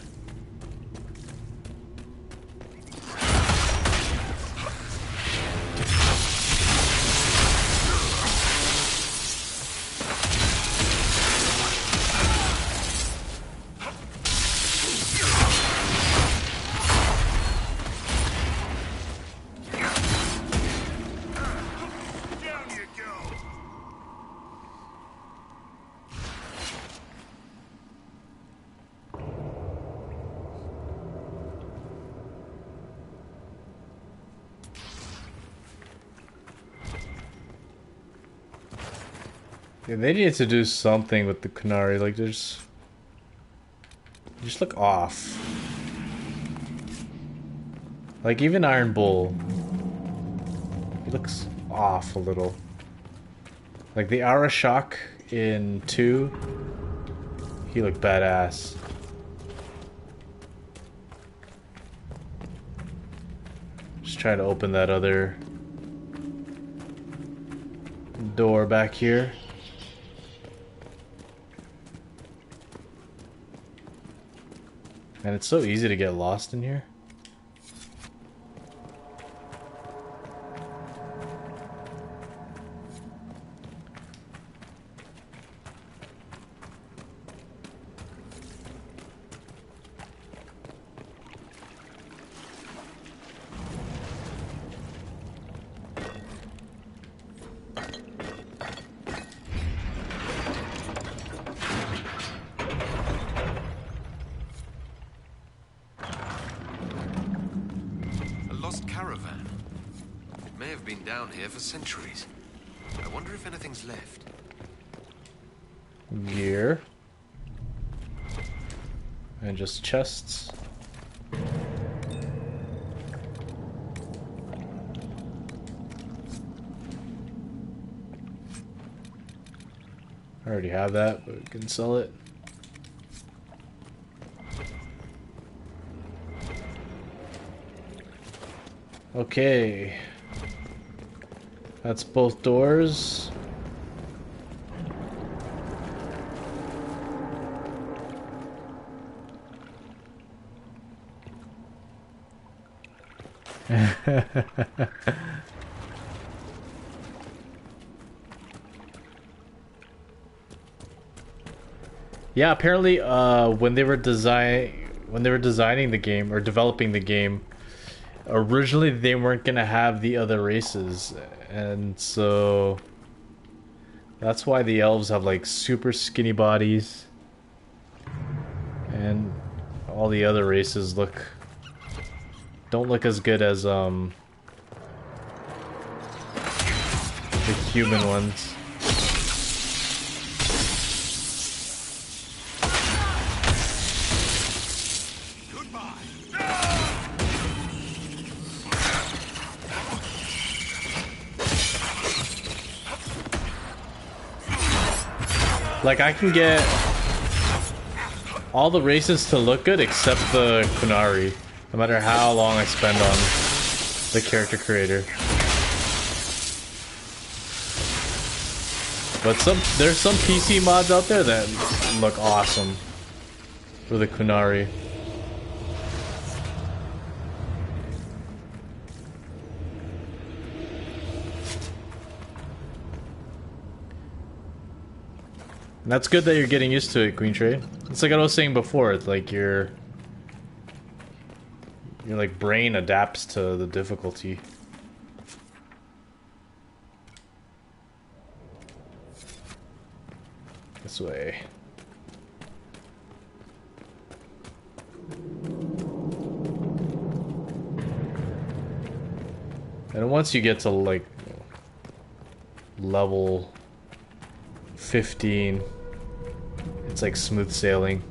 Yeah, they need to do something with the Kunari. Like, they just look off. Like, even Iron Bull, he looks off a little. Like, the Aura Shock in 2, he looked badass. Just try to open that other door back here. And it's so easy to get lost in here. For centuries. I wonder if anything's left. Gear. And just chests. I already have that, but we can sell it. Okay. That's both doors. Yeah, apparently when they were designing the game or developing the game, originally they weren't gonna have the other races, and so that's why the elves have like super skinny bodies and all the other races don't look as good as the human ones. Like, I can get all the races to look good except the Kunari, no matter how long I spend on the character creator. But there's some PC mods out there that look awesome for the Kunari. And that's good that you're getting used to it, Queen Trade. It's like I was saying before, it's like your like brain adapts to the difficulty. This way. And once you get to like level 15, it's like smooth sailing.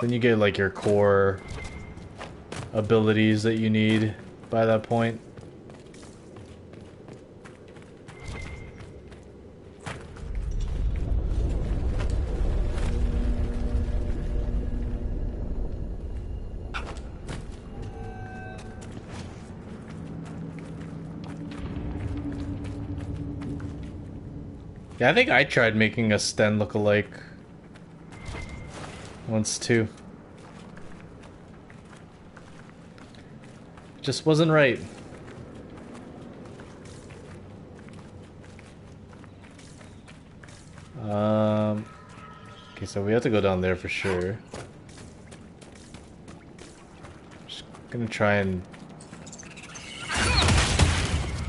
Then you get like your core abilities that you need by that point. Yeah, I think I tried making a Sten look-alike once too. Just wasn't right. Okay, so we have to go down there for sure. Just gonna try and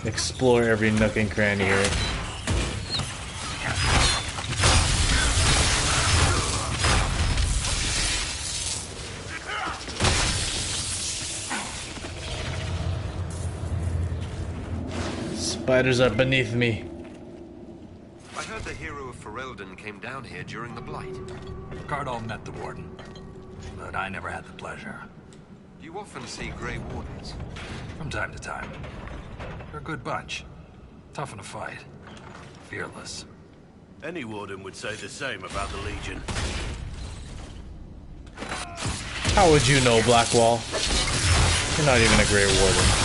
explore every nook and cranny here. Spiders are beneath me. I heard the hero of Ferelden came down here during the Blight. Cardall met the Warden, but I never had the pleasure. You often see Grey Wardens. From time to time. They're a good bunch. Tough in a fight. Fearless. Any warden would say the same about the Legion. How would you know, Blackwall? You're not even a Grey Warden.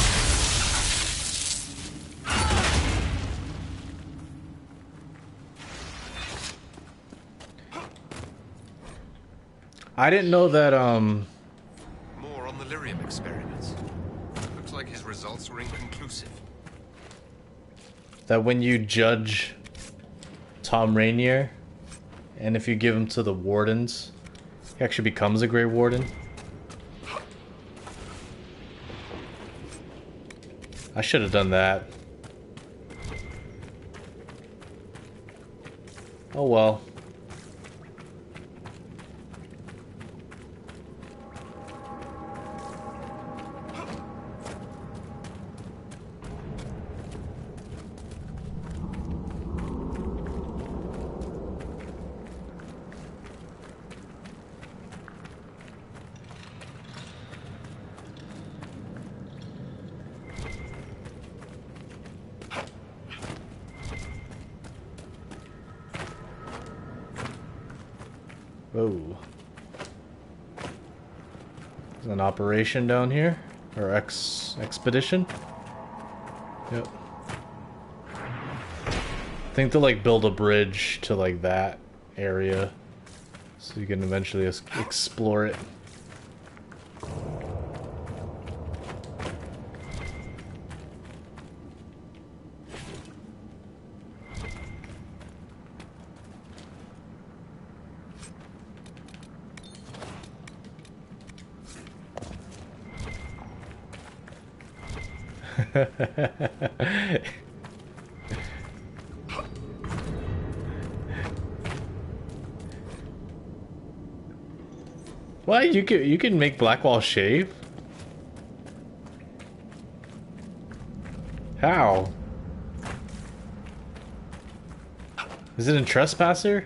I didn't know that, More on the lyrium experiments. Looks like his results were inconclusive. that when you judge Tom Rainier, and if you give him to the Wardens, he actually becomes a Grey Warden. I should have done that. Oh well. Whoa. There's an operation down here? Or expedition? Yep. I think to like build a bridge to like that area so you can eventually explore it. What? You can make Blackwall shave? How? Is it in Trespasser?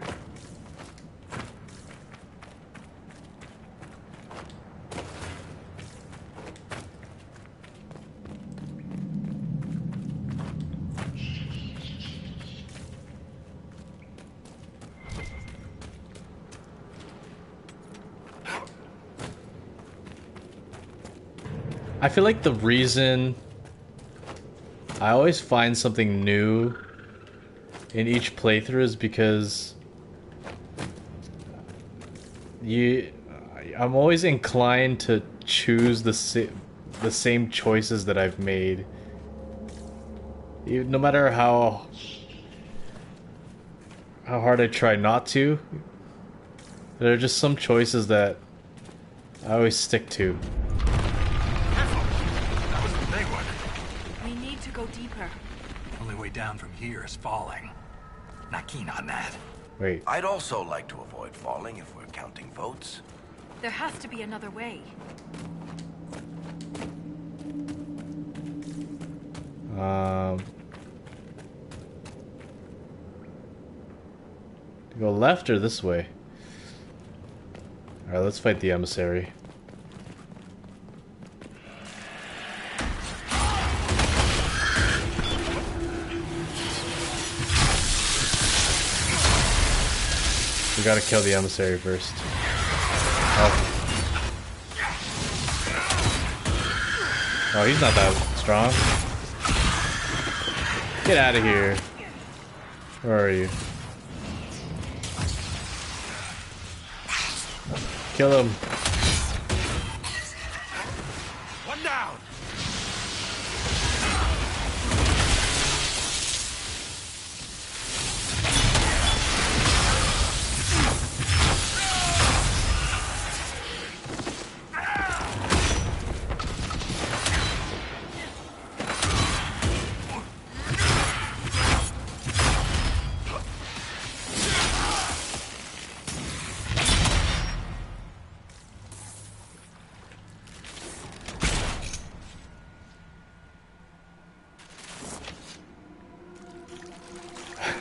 I feel like the reason I always find something new in each playthrough is because I'm always inclined to choose the same choices that I've made, no matter how hard I try not to. There are just some choices that I always stick to. Go deeper. Only way down from here is falling. Not keen on that. Wait. I'd also like to avoid falling if we're counting votes. There has to be another way. To go left or this way? Alright, let's fight the emissary. We gotta kill the emissary first. Oh. Oh, he's not that strong. Get out of here. Where are you? Kill him. One down.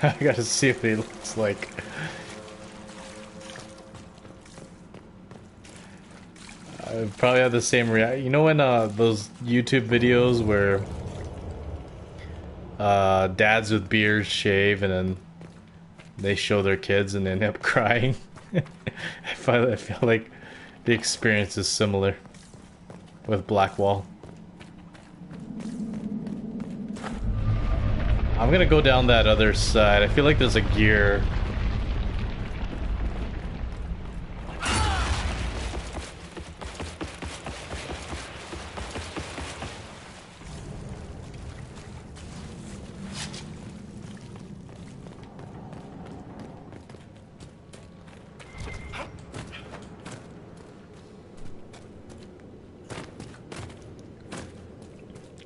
I gotta see what he looks like. I probably have the same reaction. You know when those YouTube videos where dads with beards shave and then they show their kids and they end up crying? I feel like the experience is similar with Blackwall. I'm gonna go down that other side. I feel like there's a gear.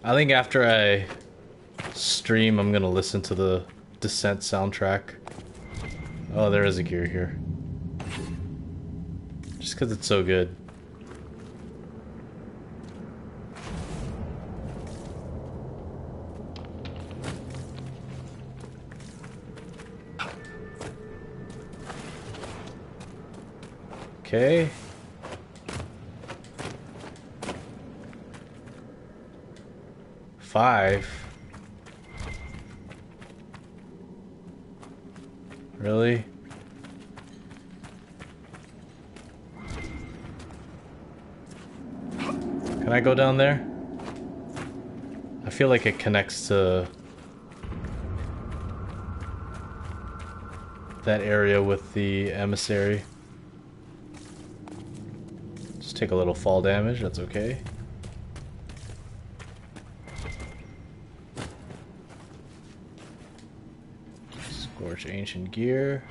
I think after I stream, I'm gonna listen to the Descent soundtrack. Oh, there is a gear here. Just because it's so good. Okay. Five. Really? Can I go down there? I feel like it connects to that area with the emissary. Just take a little fall damage, that's okay. Scorch ancient gear.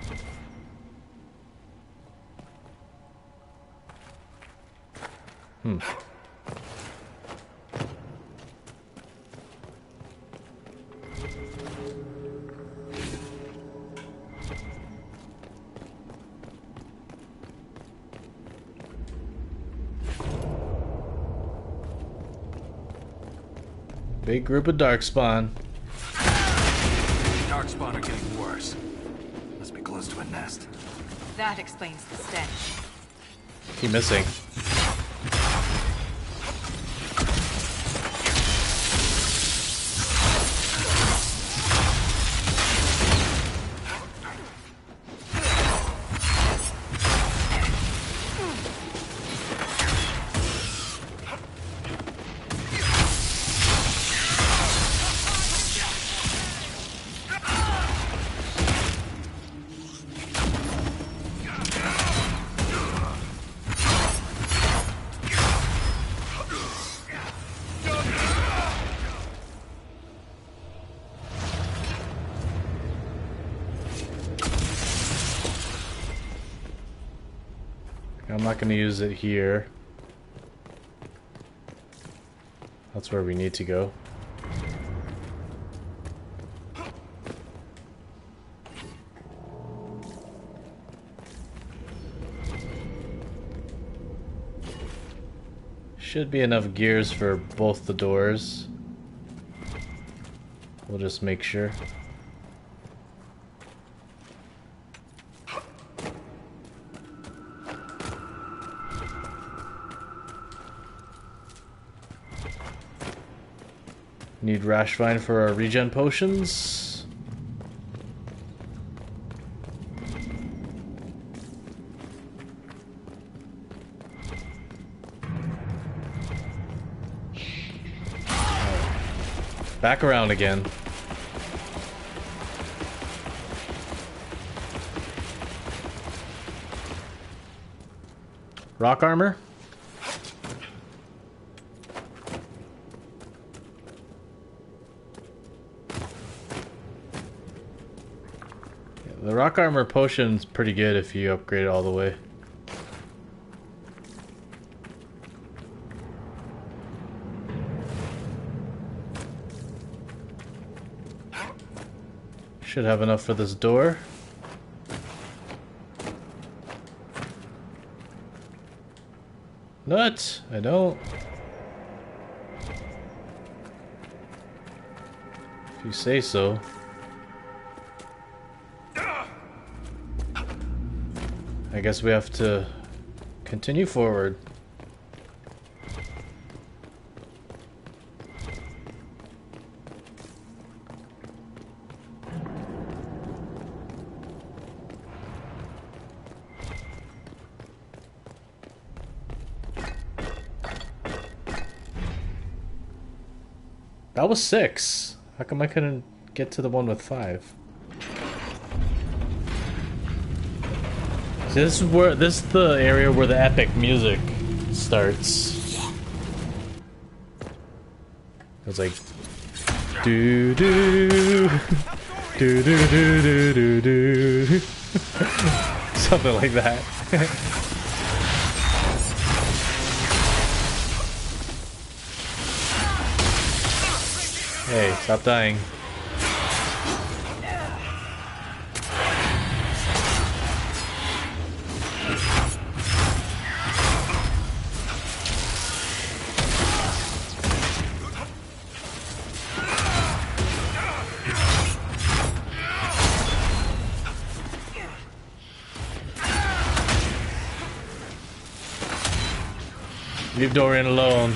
Big group of darkspawn. Darkspawn are getting worse. Must be close to a nest. That explains the stench. Keep missing. I'm not going to use it here. That's where we need to go. Should be enough gears for both the doors. We'll just make sure. Need Rash Vine for our regen potions. Back around again. Rock armor? Yeah, the rock armor potion's pretty good if you upgrade it all the way. Should have enough for this door. Nuts! I don't. If you say so. I guess we have to continue forward. That was 6. How come I couldn't get to the one with 5? See, this is the area where the epic music starts. It's like do do do do do do do do something like that. Hey, stop dying. Leave Dorian alone.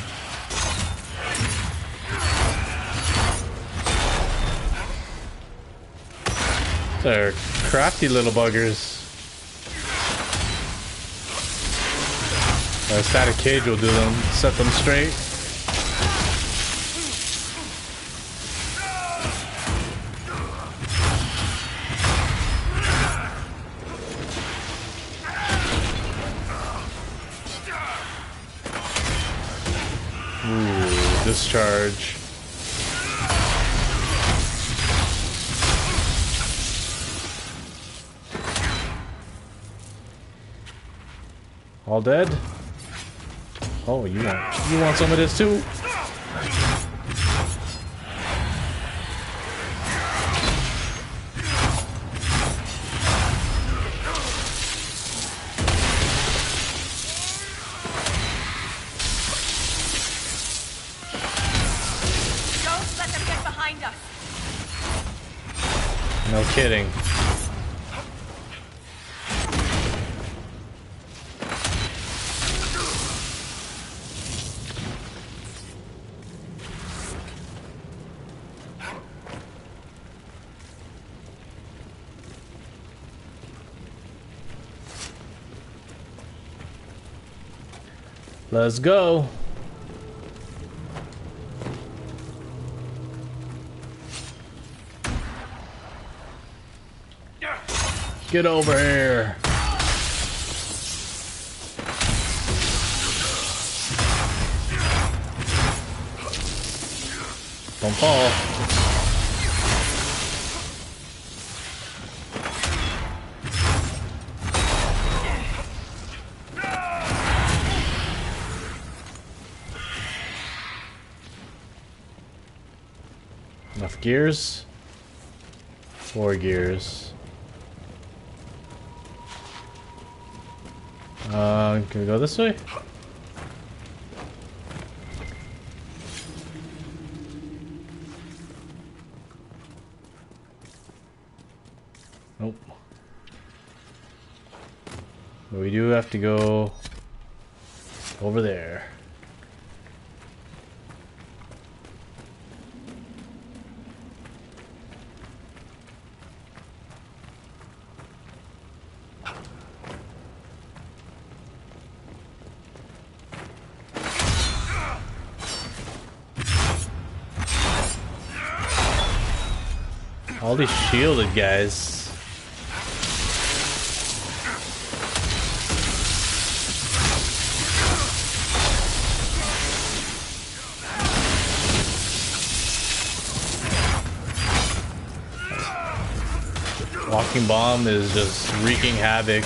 They're crafty little buggers. A static cage will do them. Set them straight. Ooh, discharge. All dead? Oh, you want some of this too? Don't let them get behind us. No kidding. Let's go. Get over here. Don't fall. Enough gears? 4 gears. Can we go this way? Nope. But we do have to go over there. All these shielded guys. Walking bomb is just wreaking havoc.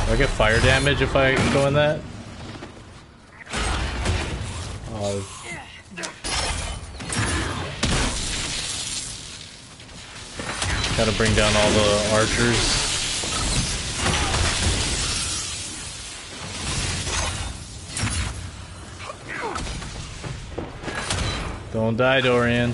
I get fire damage if I go in that? Gotta bring down all the archers. Don't die, Dorian.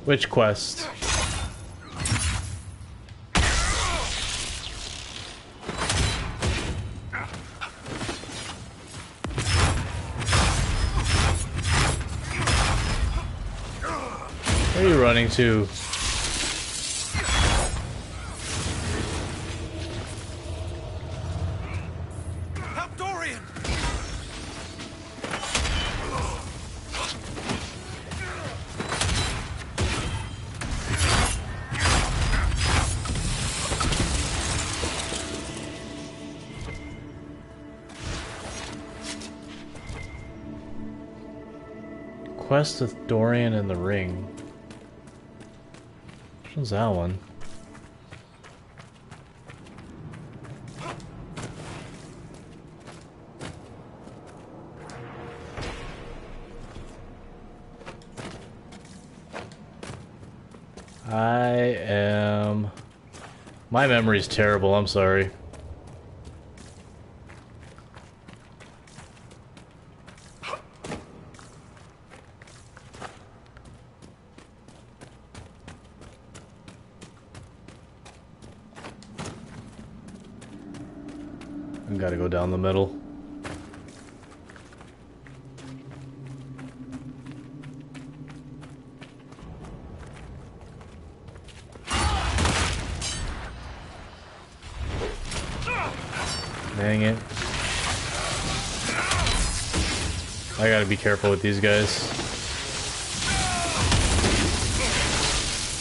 Which quest? Where are you running to? Help Dorian! Quest with Dorian and the Ring. Which one's that one? My memory's terrible, I'm sorry. I gotta go down the middle. Dang it. I gotta be careful with these guys.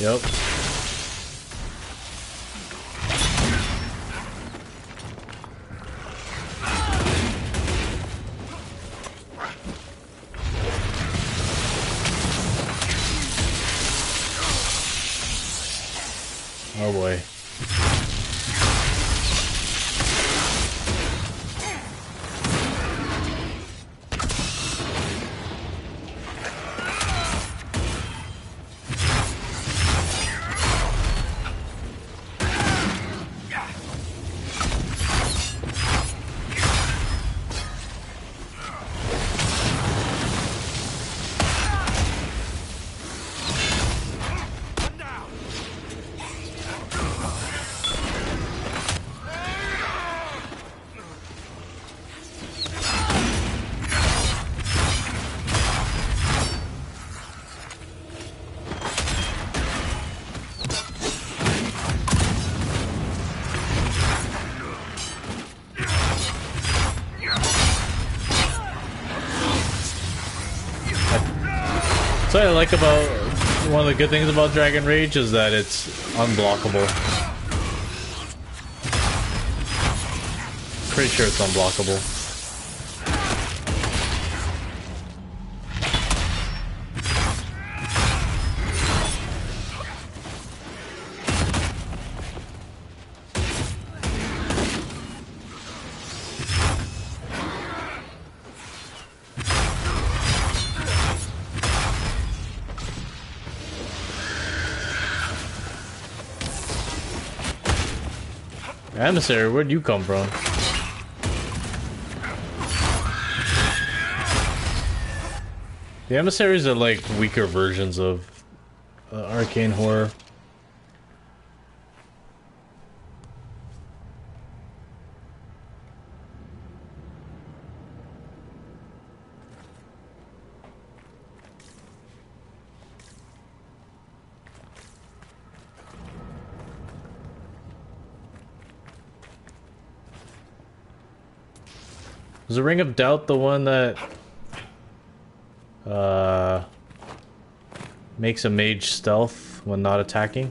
Yep. Oh boy. What I like about one of the good things about Dragon Rage is that it's unblockable. Pretty sure it's unblockable. Emissary, where'd you come from? The emissaries are like weaker versions of arcane horror. Was the Ring of Doubt the one that makes a mage stealth when not attacking?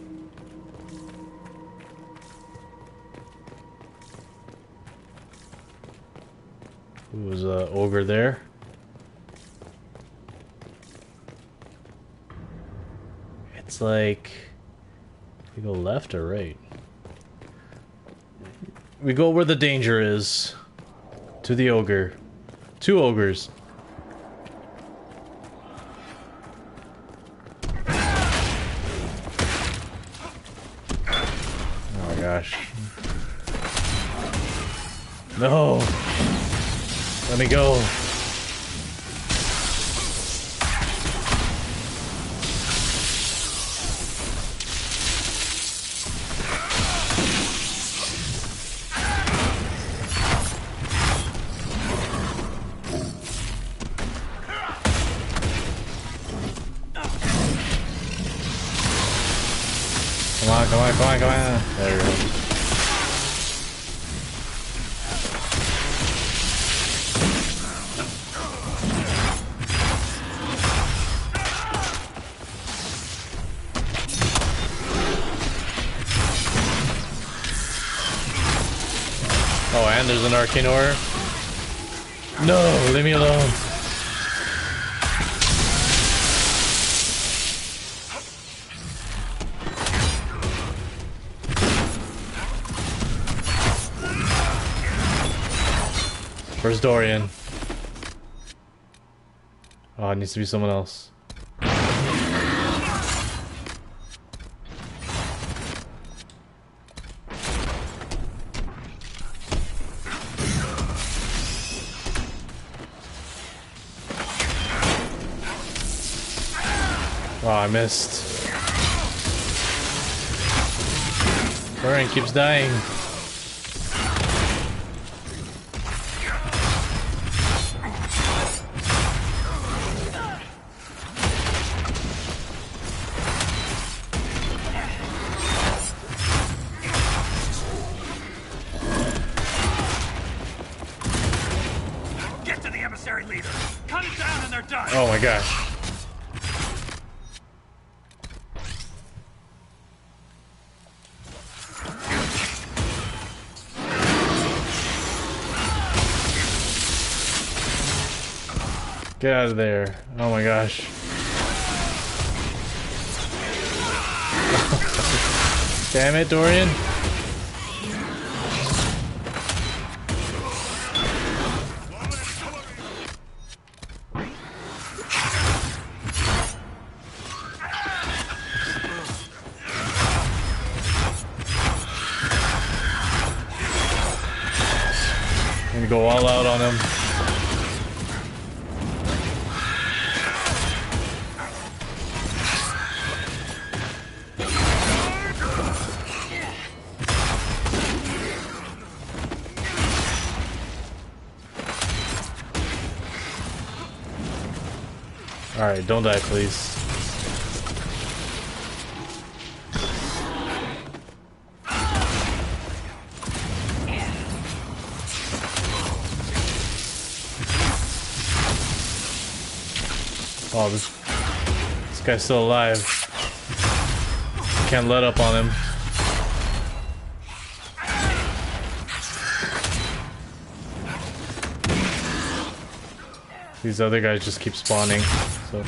Ooh, was a ogre there? It's like we go left or right? We go where the danger is. To the ogre. 2 ogres. Oh my gosh. No! Let me go. Come on. There we go. Oh, and there's an arcane horror? No, leave me alone. Where's Dorian? Oh, it needs to be someone else. Oh, I missed. Dorian keeps dying. Oh my gosh. Get out of there. Oh my gosh. Damn it, Dorian. I'm gonna go all out on him. Alright, don't die, please. Oh, this guy's still alive. Can't let up on him. These other guys just keep spawning, so.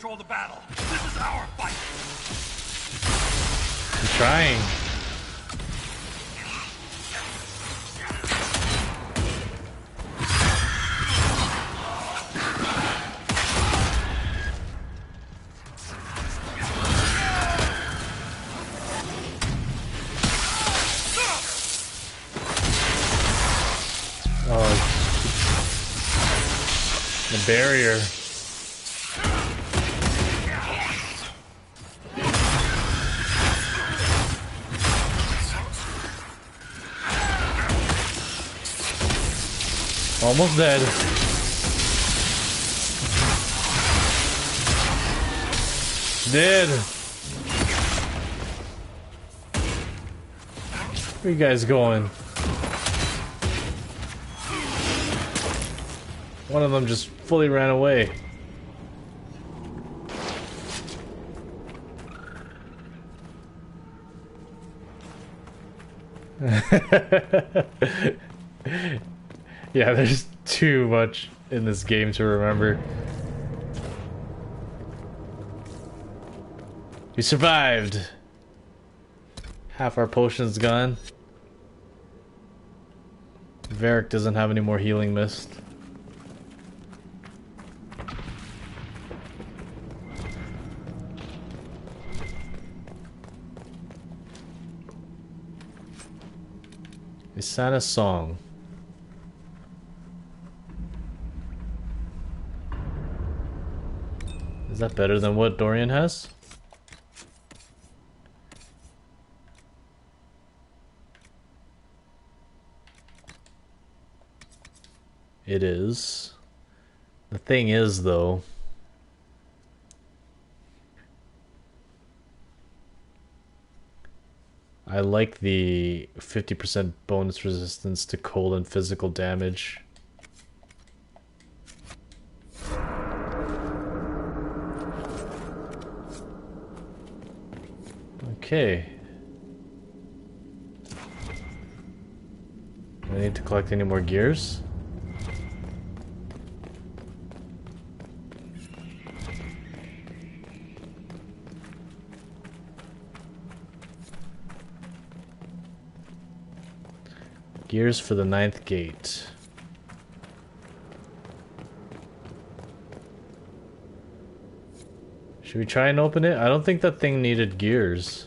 control the battle. This is our fight. I'm trying. The barrier. Almost dead. Dead. Where you guys going? One of them just fully ran away. Yeah, there's too much in this game to remember. We survived. Half our potions gone. Varric doesn't have any more healing mist. Isana's song. Is that better than what Dorian has? It is. The thing is, though, I like the 50% bonus resistance to cold and physical damage. Okay. Do I need to collect any more gears? Gears for the 9th gate. Should we try and open it? I don't think that thing needed gears.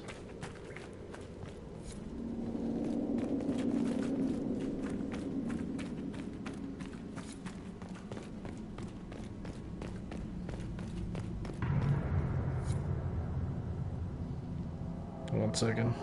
One second.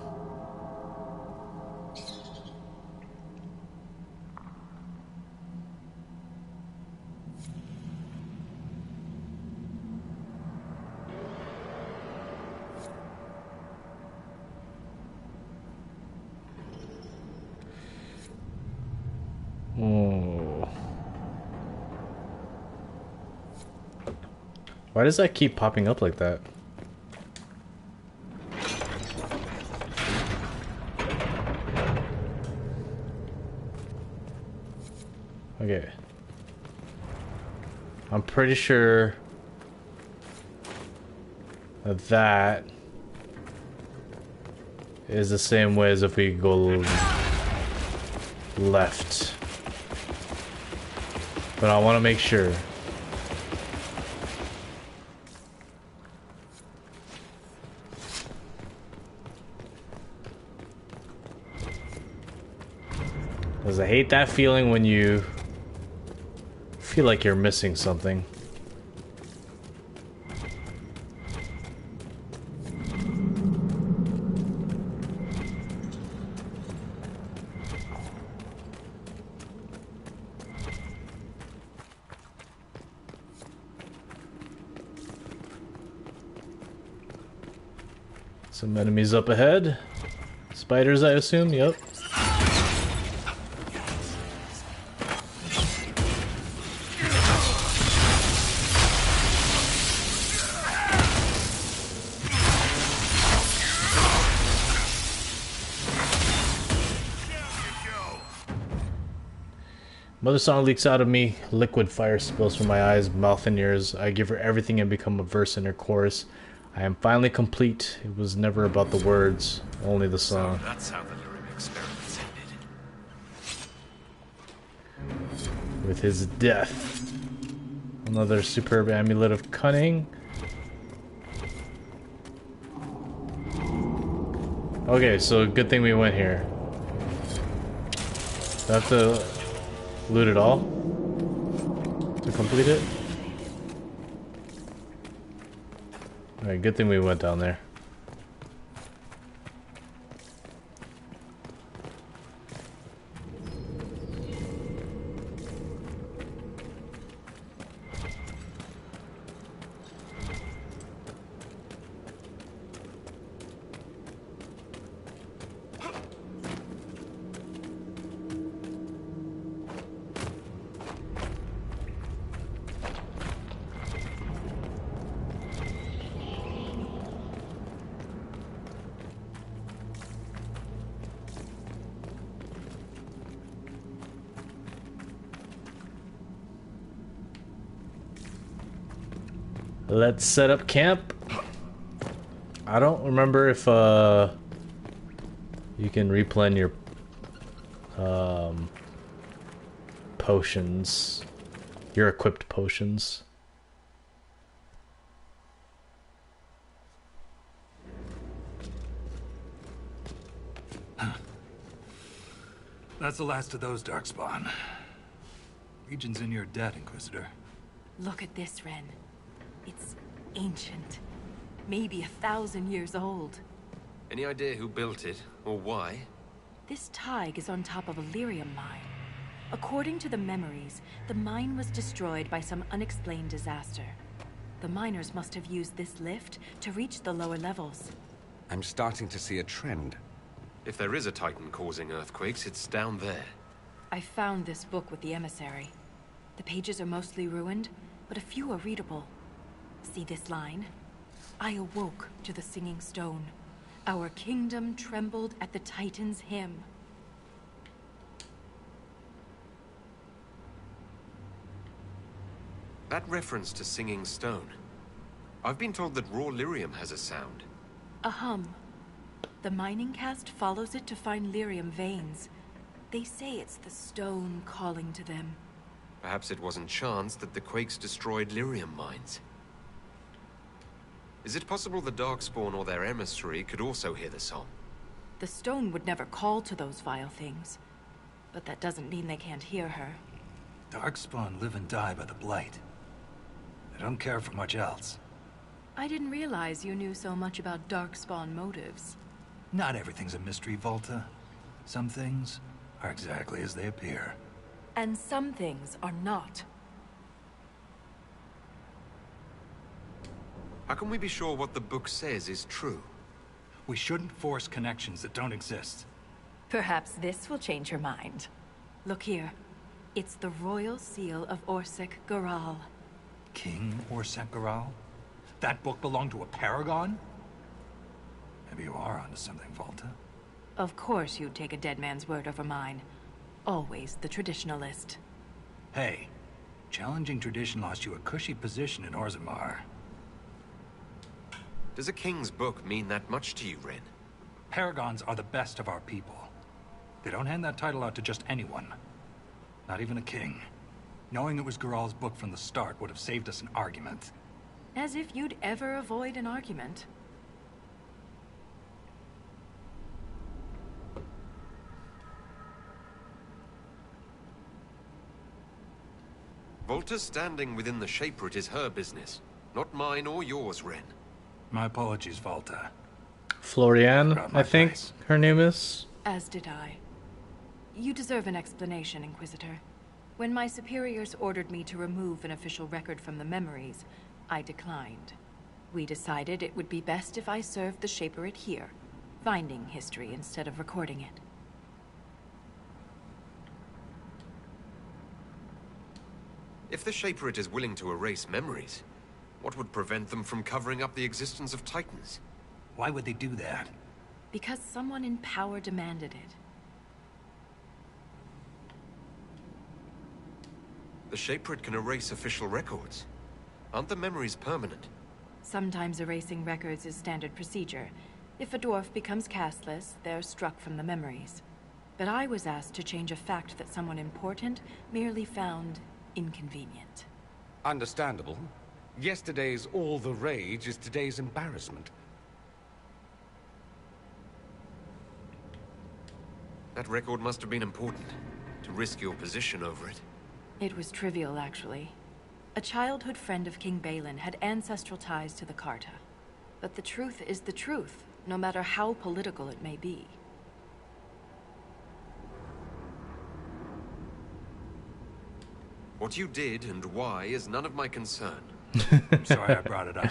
Why does that keep popping up like that? Okay. I'm pretty sure that that is the same way as if we go left. But I want to make sure. Because I hate that feeling when you feel like you're missing something. Some enemies up ahead. Spiders, I assume? Yep. Mother song leaks out of me. Liquid fire spills from my eyes, mouth, and ears. I give her everything and become a verse in her chorus. I am finally complete. It was never about the words, only the song. So that's how the lyric experiments ended. With his death. Another superb amulet of cunning. Okay, so good thing we went here. Do I have to loot it all to complete it? Alright, good thing we went down there. Let's set up camp. I don't remember if you can replen your potions, your equipped potions. That's the last of those, Darkspawn. Legion's in your debt, Inquisitor. Look at this, Ren. It's ancient. Maybe 1,000 years old. Any idea who built it, or why? This Tig is on top of a lyrium mine. According to the memories, the mine was destroyed by some unexplained disaster. The miners must have used this lift to reach the lower levels. I'm starting to see a trend. If there is a Titan causing earthquakes, it's down there. I found this book with the emissary. The pages are mostly ruined, but a few are readable. See this line? I awoke to the singing stone. Our kingdom trembled at the Titan's hymn. That reference to singing stone. I've been told that raw lyrium has a sound. A hum. The mining cast follows it to find lyrium veins. They say it's the stone calling to them. Perhaps it wasn't chance that the quakes destroyed lyrium mines. Is it possible the Darkspawn or their emissary could also hear the song? The stone would never call to those vile things. But that doesn't mean they can't hear her. Darkspawn live and die by the Blight. They don't care for much else. I didn't realize you knew so much about Darkspawn motives. Not everything's a mystery, Volta. Some things are exactly as they appear. And some things are not. How can we be sure what the book says is true? We shouldn't force connections that don't exist. Perhaps this will change your mind. Look here. It's the royal seal of Orsec Garal. King Orsec Garal? That book belonged to a paragon? Maybe you are onto something, Volta. Of course you'd take a dead man's word over mine. Always the traditionalist. Hey, challenging tradition lost you a cushy position in Orzammar. Does a king's book mean that much to you, Ren? Paragons are the best of our people. They don't hand that title out to just anyone. Not even a king. Knowing it was Garal's book from the start would have saved us an argument. As if you'd ever avoid an argument. Volta's standing within the Shaperate is her business, not mine or yours, Ren. My apologies, Volta. Florian, Forgot my I think place. her name is. As did I. You deserve an explanation, Inquisitor. When my superiors ordered me to remove an official record from the memories, I declined. We decided it would be best if I served the Shaperate here, finding history instead of recording it. If the Shaperate is willing to erase memories, what would prevent them from covering up the existence of Titans? Why would they do that? Because someone in power demanded it. The Shaprid can erase official records. Aren't the memories permanent? Sometimes erasing records is standard procedure. If a dwarf becomes castless, they're struck from the memories. But I was asked to change a fact that someone important merely found inconvenient. Understandable. Yesterday's all the rage is today's embarrassment. That record must have been important, to risk your position over it. It was trivial, actually. A childhood friend of King Balin had ancestral ties to the Carta. But the truth is the truth, no matter how political it may be. What you did and why is none of my concern. I'm sorry I brought it up.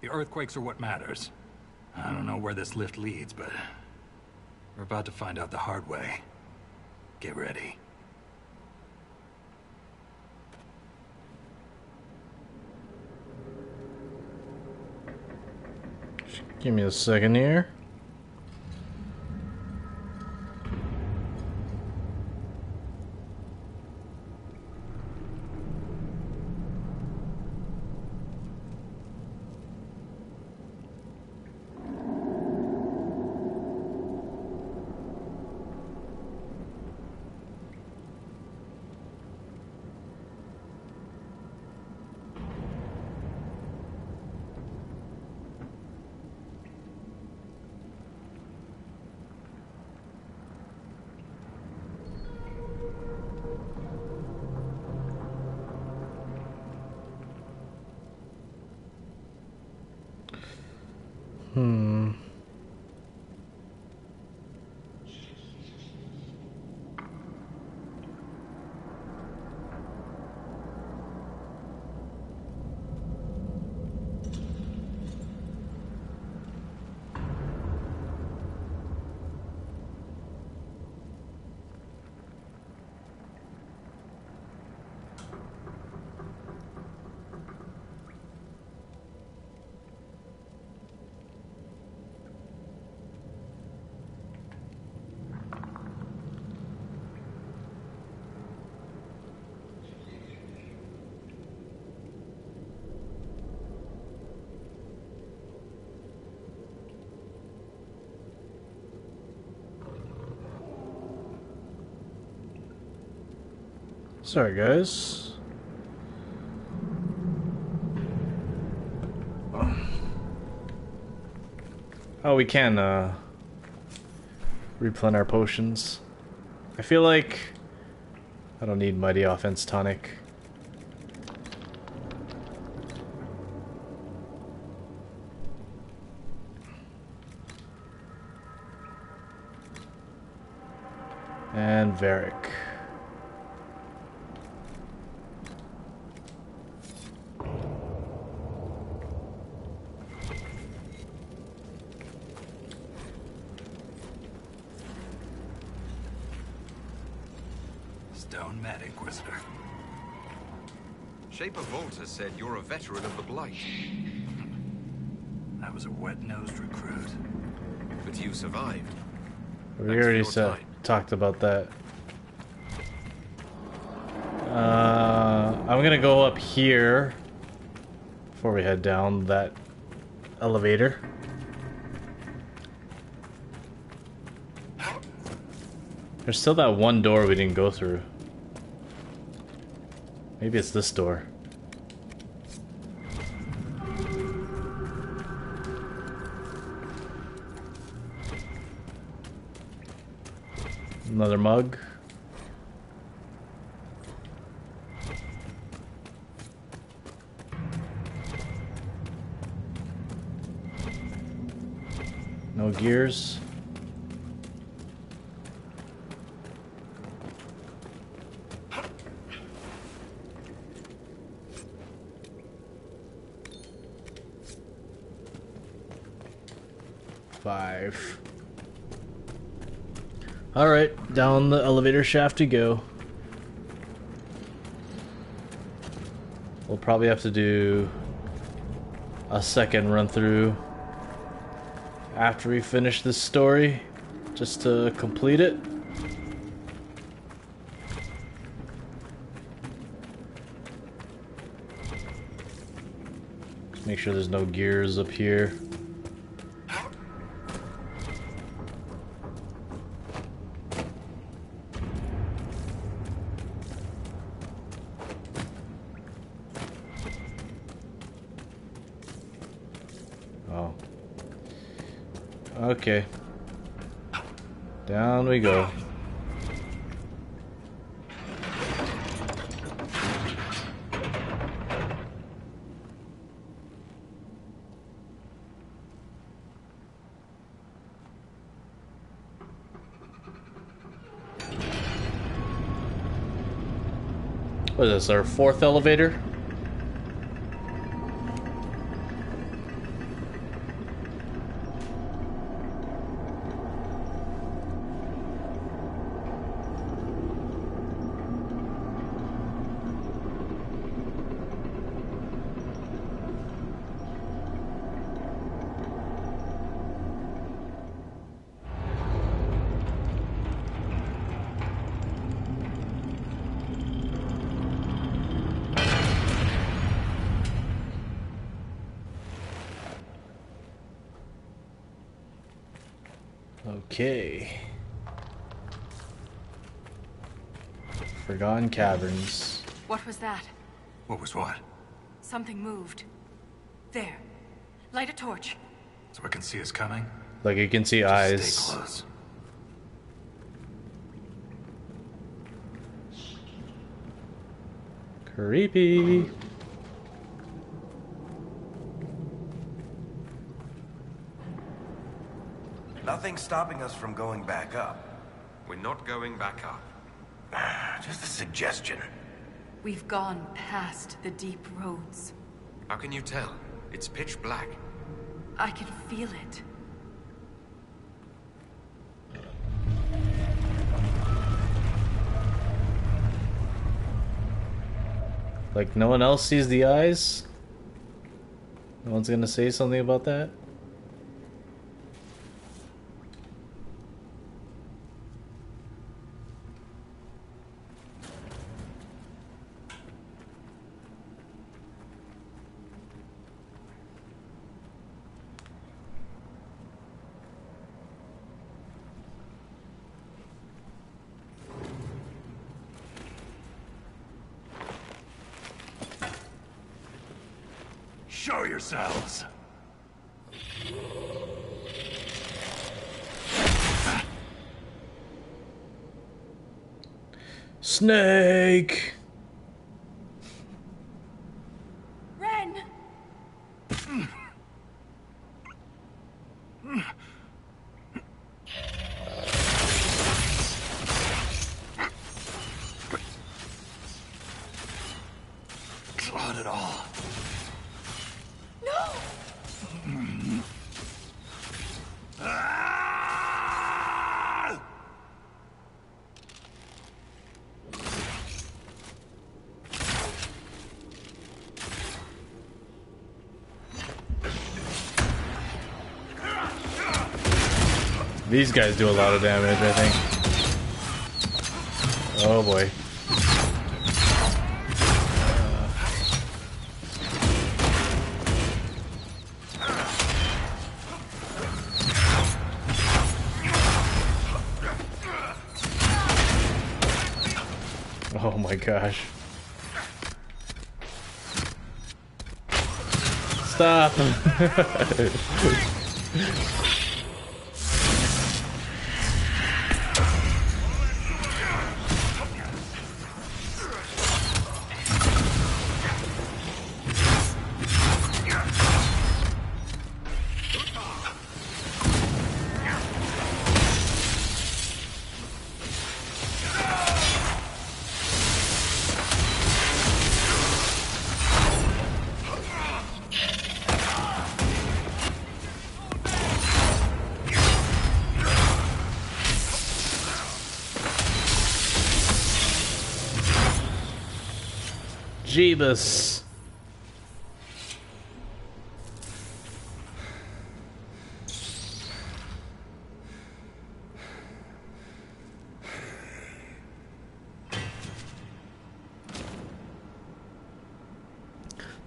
The earthquakes are what matters. I don't know where this lift leads, but we're about to find out the hard way. Get ready. Give me a second here. Sorry, guys. Oh, we can replenish our potions. I feel like I don't need Mighty Offense Tonic. And Varric. Stone met, Inquisitor. Shaper Volta said you're a veteran of the Blight. I was a wet-nosed recruit. But you survived. We Thanks already for your time. talked about that. I'm gonna go up here before we head down that elevator. There's still that one door we didn't go through. Maybe it's this door. Another mug. No gears. Five. Alright, down the elevator shaft we go. We'll probably have to do a second run through after we finish this story, just to complete it. Make sure there's no gears up here. Oh. Okay. Down we go. What is this, our 4th elevator? Okay. Forgotten Caverns. What was that? What was what? Something moved. There. Light a torch. So I can see us coming? Like you can see Just eyes. stay close. Creepy. Nothing's stopping us from going back up. We're not going back up. Just a suggestion. We've gone past the deep roads. How can you tell? It's pitch black. I can feel it. Like no one else sees the eyes? No one's gonna say something about that? Show yourselves! Snake! Ren! Not at all. No! Ah! These guys do a lot of damage, I think. Oh boy. Oh my gosh. Stop! Jeebus.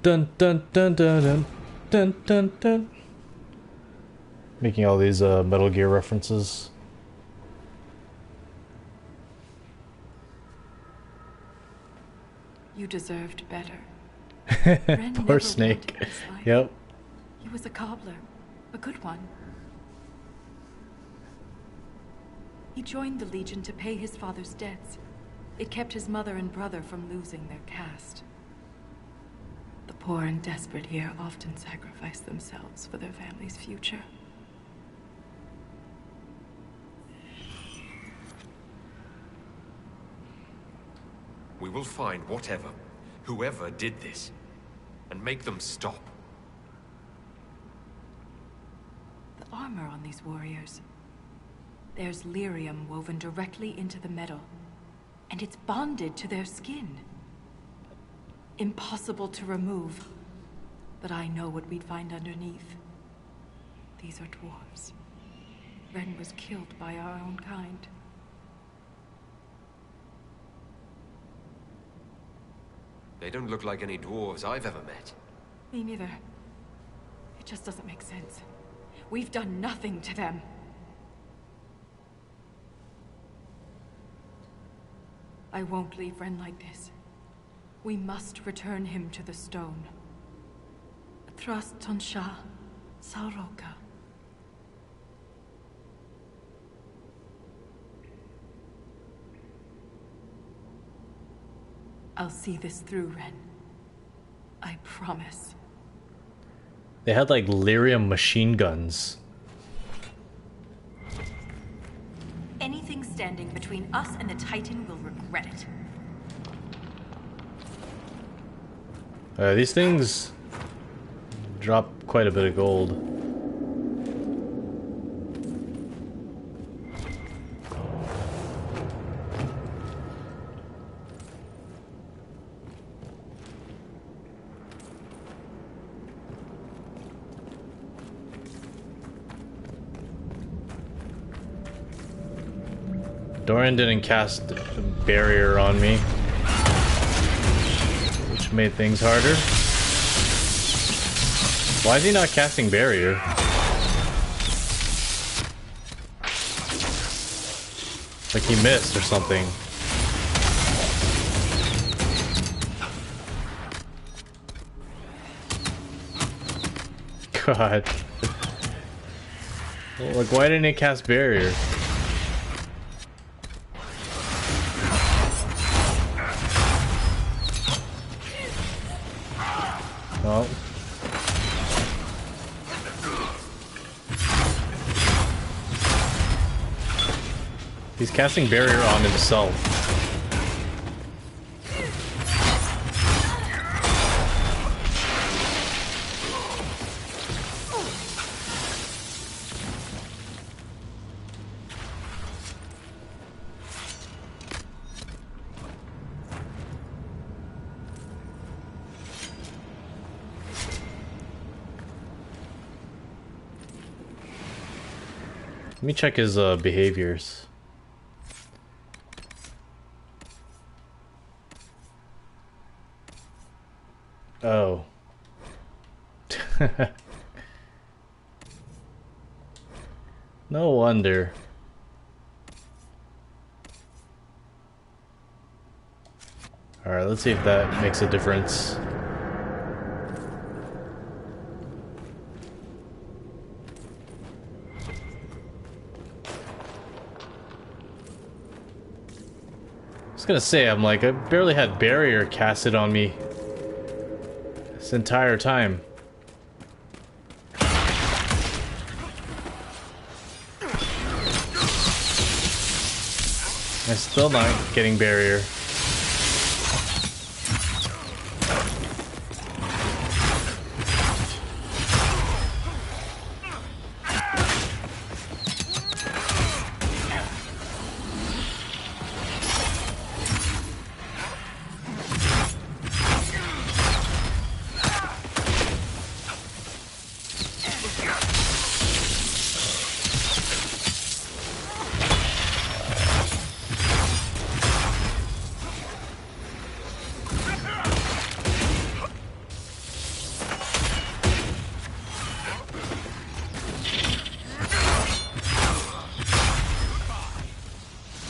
Dun dun dun dun dun. dun, dun, dun. Making all these Metal Gear references. You deserved better. Ren Poor never Snake. wanted this life. Yep. He was a cobbler, a good one. He joined the Legion to pay his father's debts. It kept his mother and brother from losing their caste. The poor and desperate here often sacrifice themselves for their family's future. We will find whoever did this, and make them stop. The armor on these warriors. There's lyrium woven directly into the metal, and it's bonded to their skin. Impossible to remove, but I know what we'd find underneath. These are dwarves. Ren was killed by our own kind. They don't look like any dwarves I've ever met. Me neither. It just doesn't make sense. We've done nothing to them. I won't leave Ren like this. We must return him to the stone. Thrust Tonsha Sauroka. I'll see this through, Ren. I promise. They had like lyrium machine guns. Anything standing between us and the Titan will regret it. These things drop quite a bit of gold. Dorian didn't cast a barrier on me, which made things harder. Why is he not casting barrier? Like he missed or something. God. Like, why didn't he cast barrier? Well. He's casting barrier on himself. Let me check his behaviors. Oh. No wonder. Alright, let's see if that makes a difference. I was gonna say, I'm like, I barely had barrier casted on me this entire time. I'm still not getting barrier.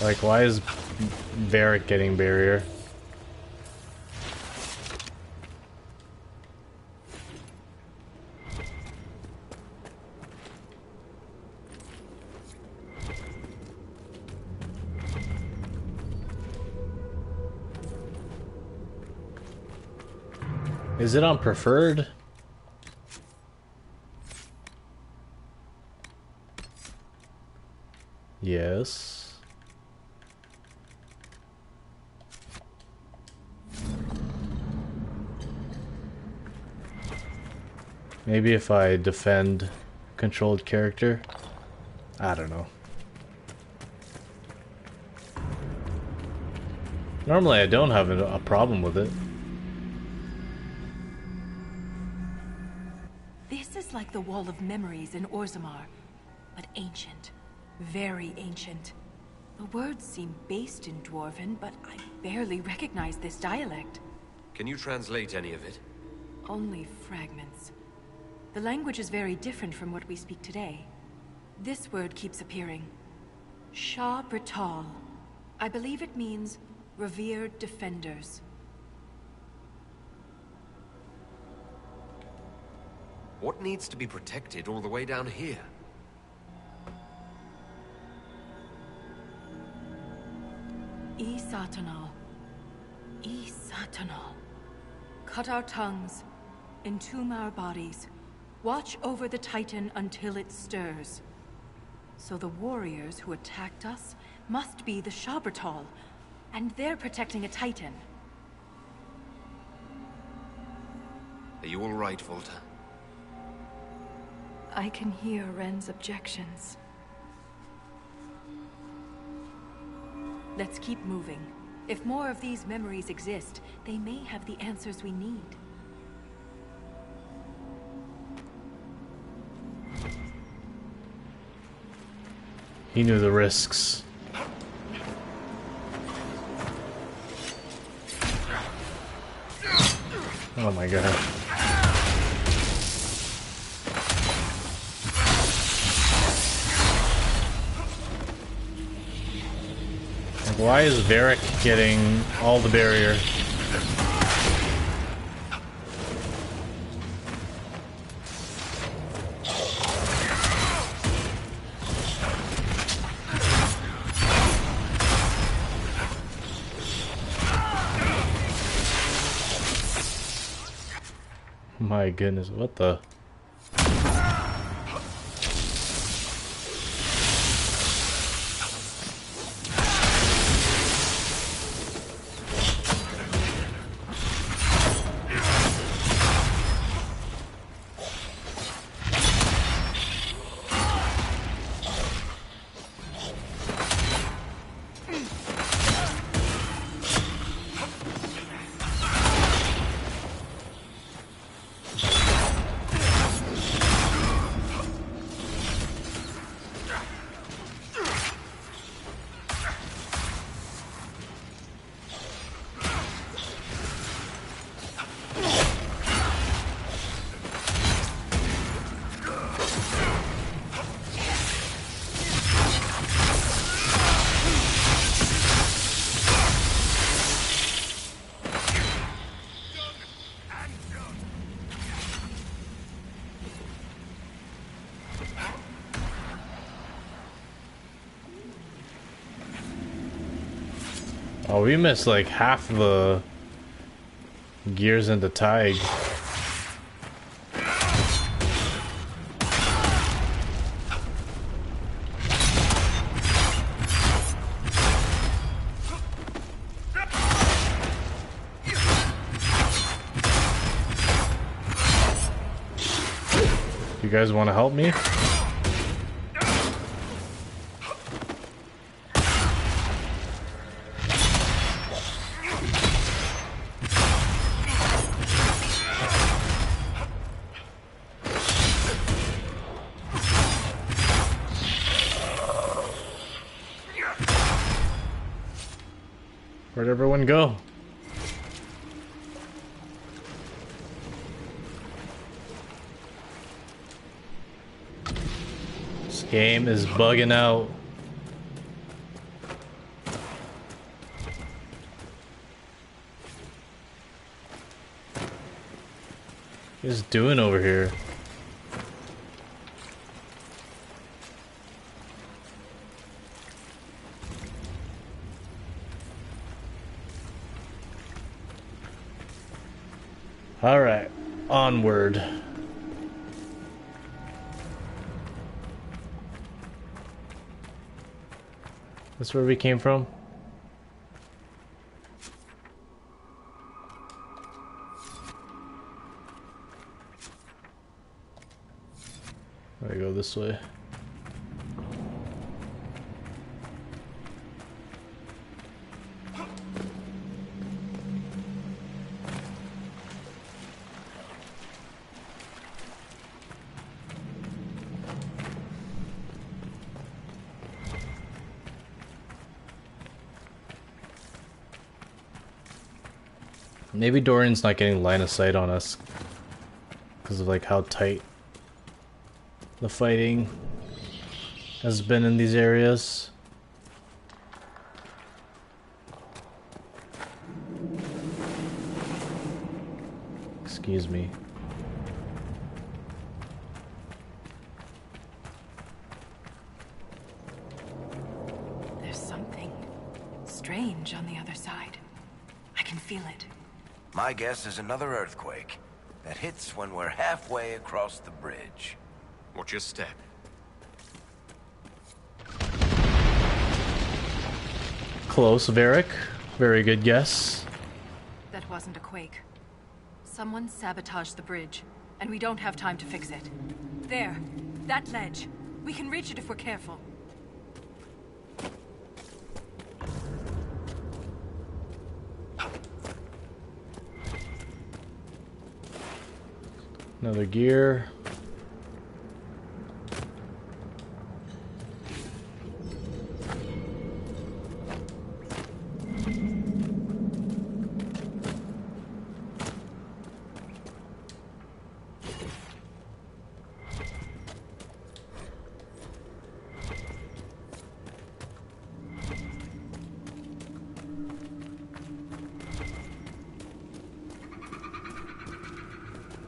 Like, why is Varric getting barrier? Is it on preferred? Yes. Maybe if I defend controlled character? I don't know. Normally I don't have a problem with it. This is like the Wall of Memories in Orzammar, but ancient. Very ancient. The words seem based in Dwarven, but I barely recognize this dialect. Can you translate any of it? Only fragments. The language is very different from what we speak today. This word keeps appearing. Shah Bertal. I believe it means revered defenders. What needs to be protected all the way down here? Satanal. Satanal. Cut our tongues, entomb our bodies, watch over the Titan until it stirs. So the warriors who attacked us must be the Shabertal, and they're protecting a Titan. Are you all right, Volta? I can hear Ren's objections. Let's keep moving. If more of these memories exist, they may have the answers we need. He knew the risks. Oh my god. Like, why is Varric getting all the barrier? My goodness, what the? Oh, we missed like half the gears into Tig. You guys want to help me? Where'd everyone go? This game is bugging out. What is doing over here? Alright, onward. That's where we came from? I go this way. Maybe Dorian's not getting line of sight on us because of like how tight the fighting has been in these areas. Excuse me. There's something strange on the other side. I can feel it. My guess is another earthquake that hits when we're halfway across the bridge. Watch your step. Close, Varric. Very good guess. That wasn't a quake. Someone sabotaged the bridge, and we don't have time to fix it. There, that ledge. We can reach it if we're careful. Another gear.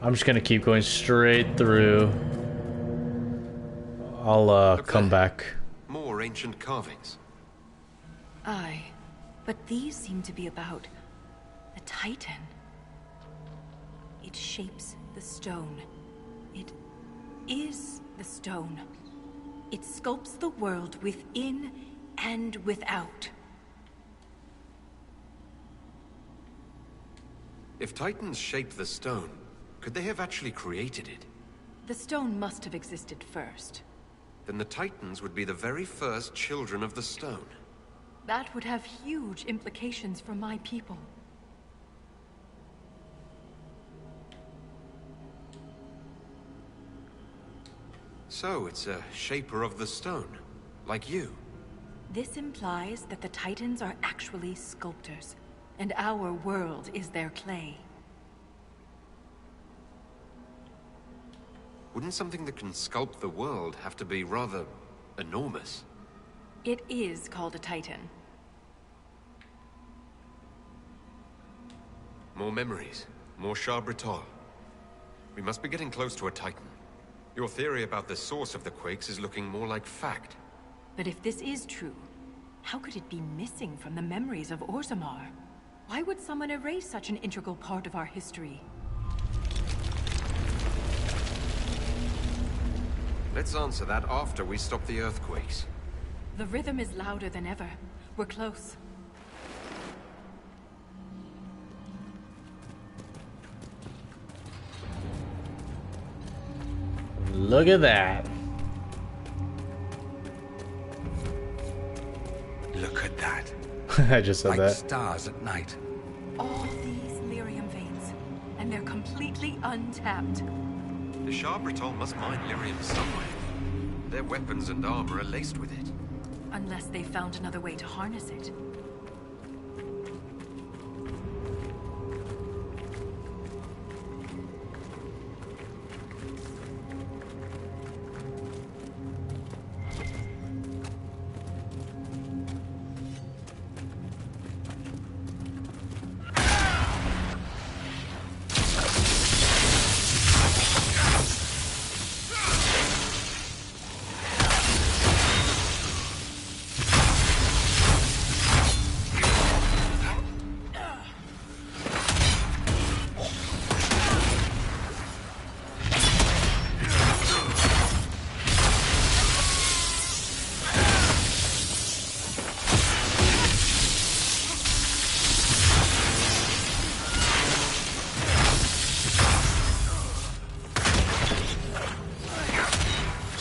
I'm just gonna keep going straight through. I'll come back. More ancient carvings. Aye, but these seem to be about the Titan. It shapes the stone. It is the stone. It sculpts the world within and without. If Titans shaped the stone, could they have actually created it? The stone must have existed first. Then the Titans would be the very first children of the stone. That would have huge implications for my people. So it's a shaper of the stone, like you. This implies that the Titans are actually sculptors, and our world is their clay. Wouldn't something that can sculpt the world have to be rather enormous? It is called a Titan. More memories, more Shah Britol. We must be getting close to a Titan. Your theory about the source of the quakes is looking more like fact. But if this is true, how could it be missing from the memories of Orzammar? Why would someone erase such an integral part of our history? Let's answer that after we stop the earthquakes. The rhythm is louder than ever. We're close. Look at that. Look at that. I just said Like that. stars at night. All these lyrium veins, and they're completely untapped. The Shah Britol must mine lyrium somewhere. Their weapons and armor are laced with it. Unless they found another way to harness it.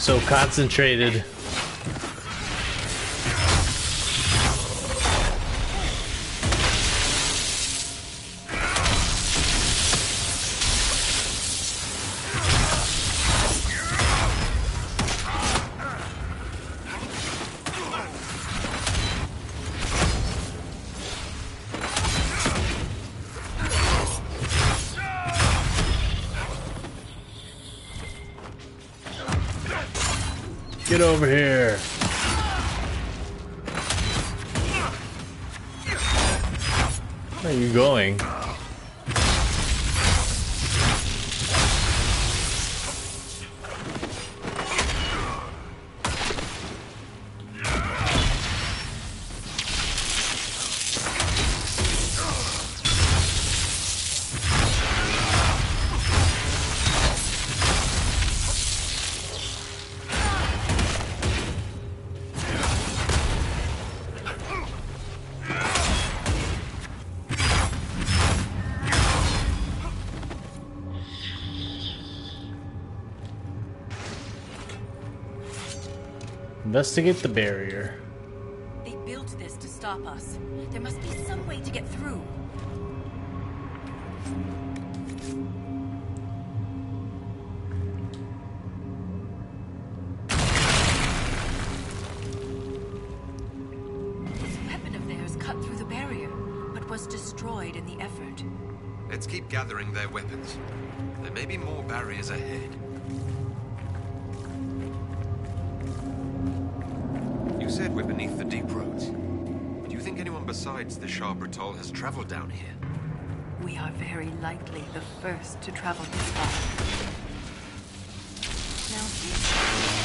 So concentrated. Get over here. Where are you going? Investigate the barrier. They built this to stop us. There must be some way to get through. This weapon of theirs cut through the barrier, but was destroyed in the effort. Let's keep gathering their weapons. There may be more barriers ahead. You said we're beneath the deep roads. Do you think anyone besides the Shah Brutal has traveled down here? We are very likely the first to travel this far. Now,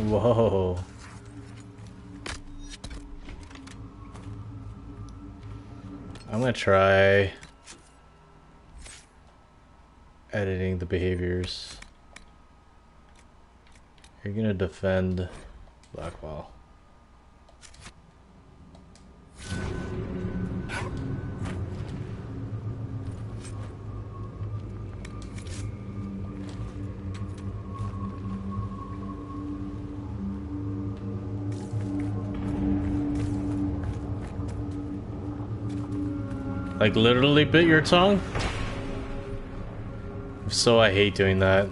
Whoa. I'm gonna try editing the behaviors. You're gonna defend Blackwall. Like literally bit your tongue? If so, I hate doing that.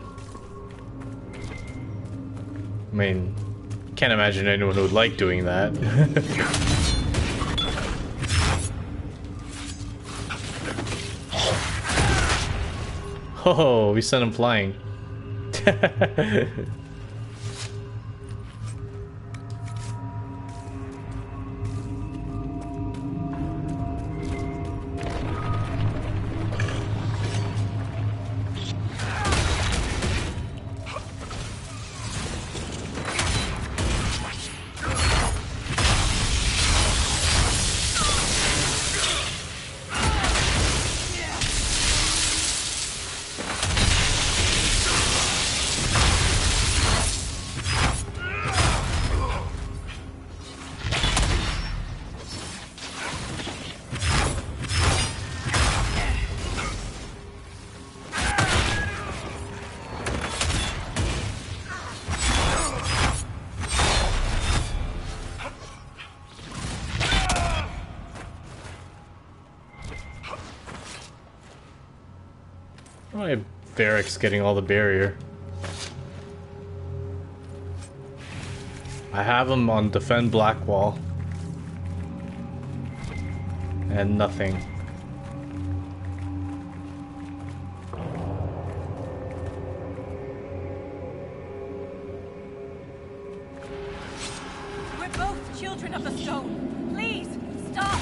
I mean, can't imagine anyone who would like doing that. Oh, we sent him flying. Why Varric's getting all the barrier? I have him on defend Blackwall. And nothing. we're both children of the stone. Please, stop!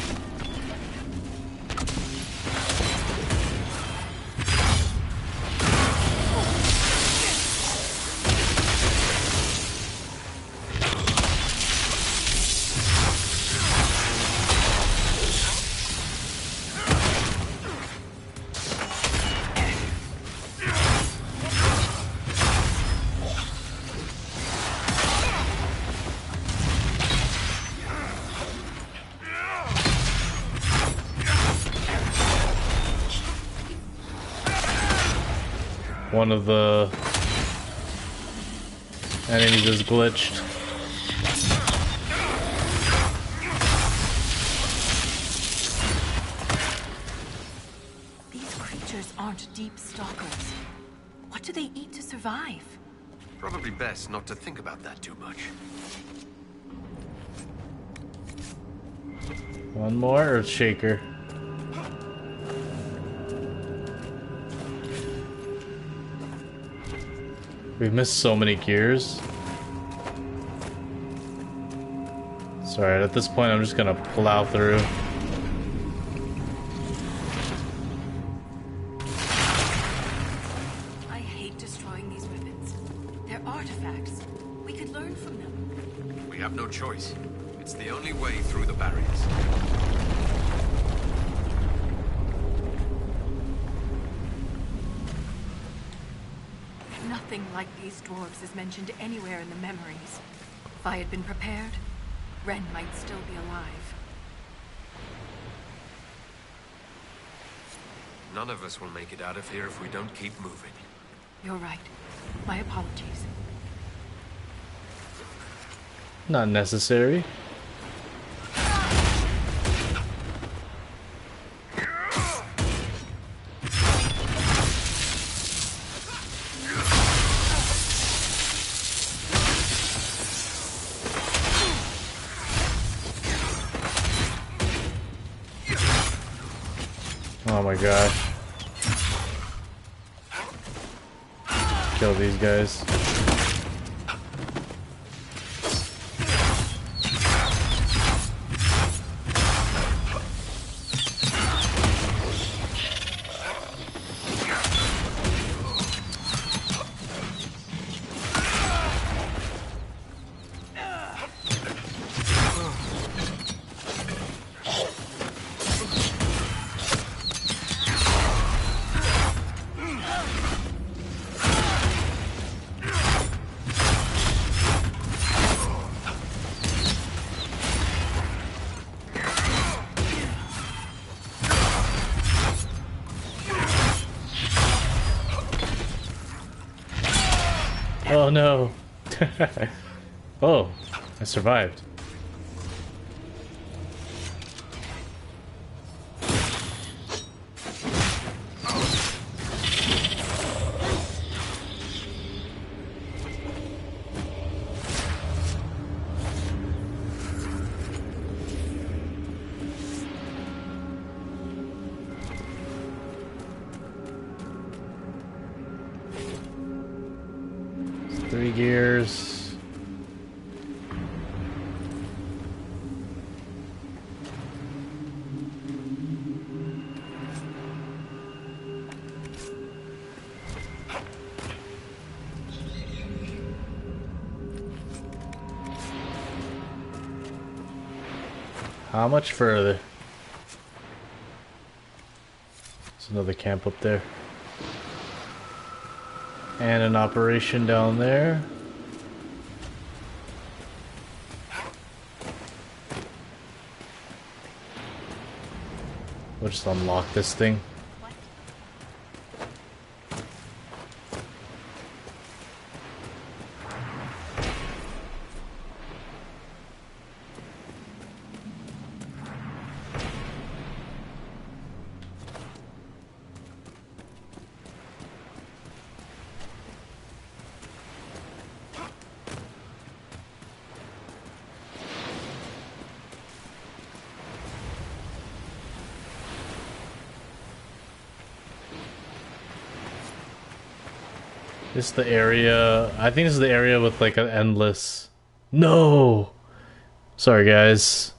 one of the enemies is glitched. These creatures aren't deep stalkers. What do they eat to survive? Probably best not to think about that too much. One more Earth Shaker. We've missed so many gears. Sorry, at this point I'm just gonna plow through. I hate destroying these weapons. They're artifacts. We could learn from them. We have no choice. It's the only way through the barriers. Nothing like these dwarves is mentioned anywhere in the memories. If I had been prepared, Ren might still be alive. None of us will make it out of here if we don't keep moving. You're right. My apologies. Not necessary. Oh my gosh. Kill these guys. Oh no. Oh, I survived. Three gears. How much further? There's another camp up there. And an operation down there. We'll just unlock this thing. This is the area. I think this is the area with like an endless. No! Sorry, guys.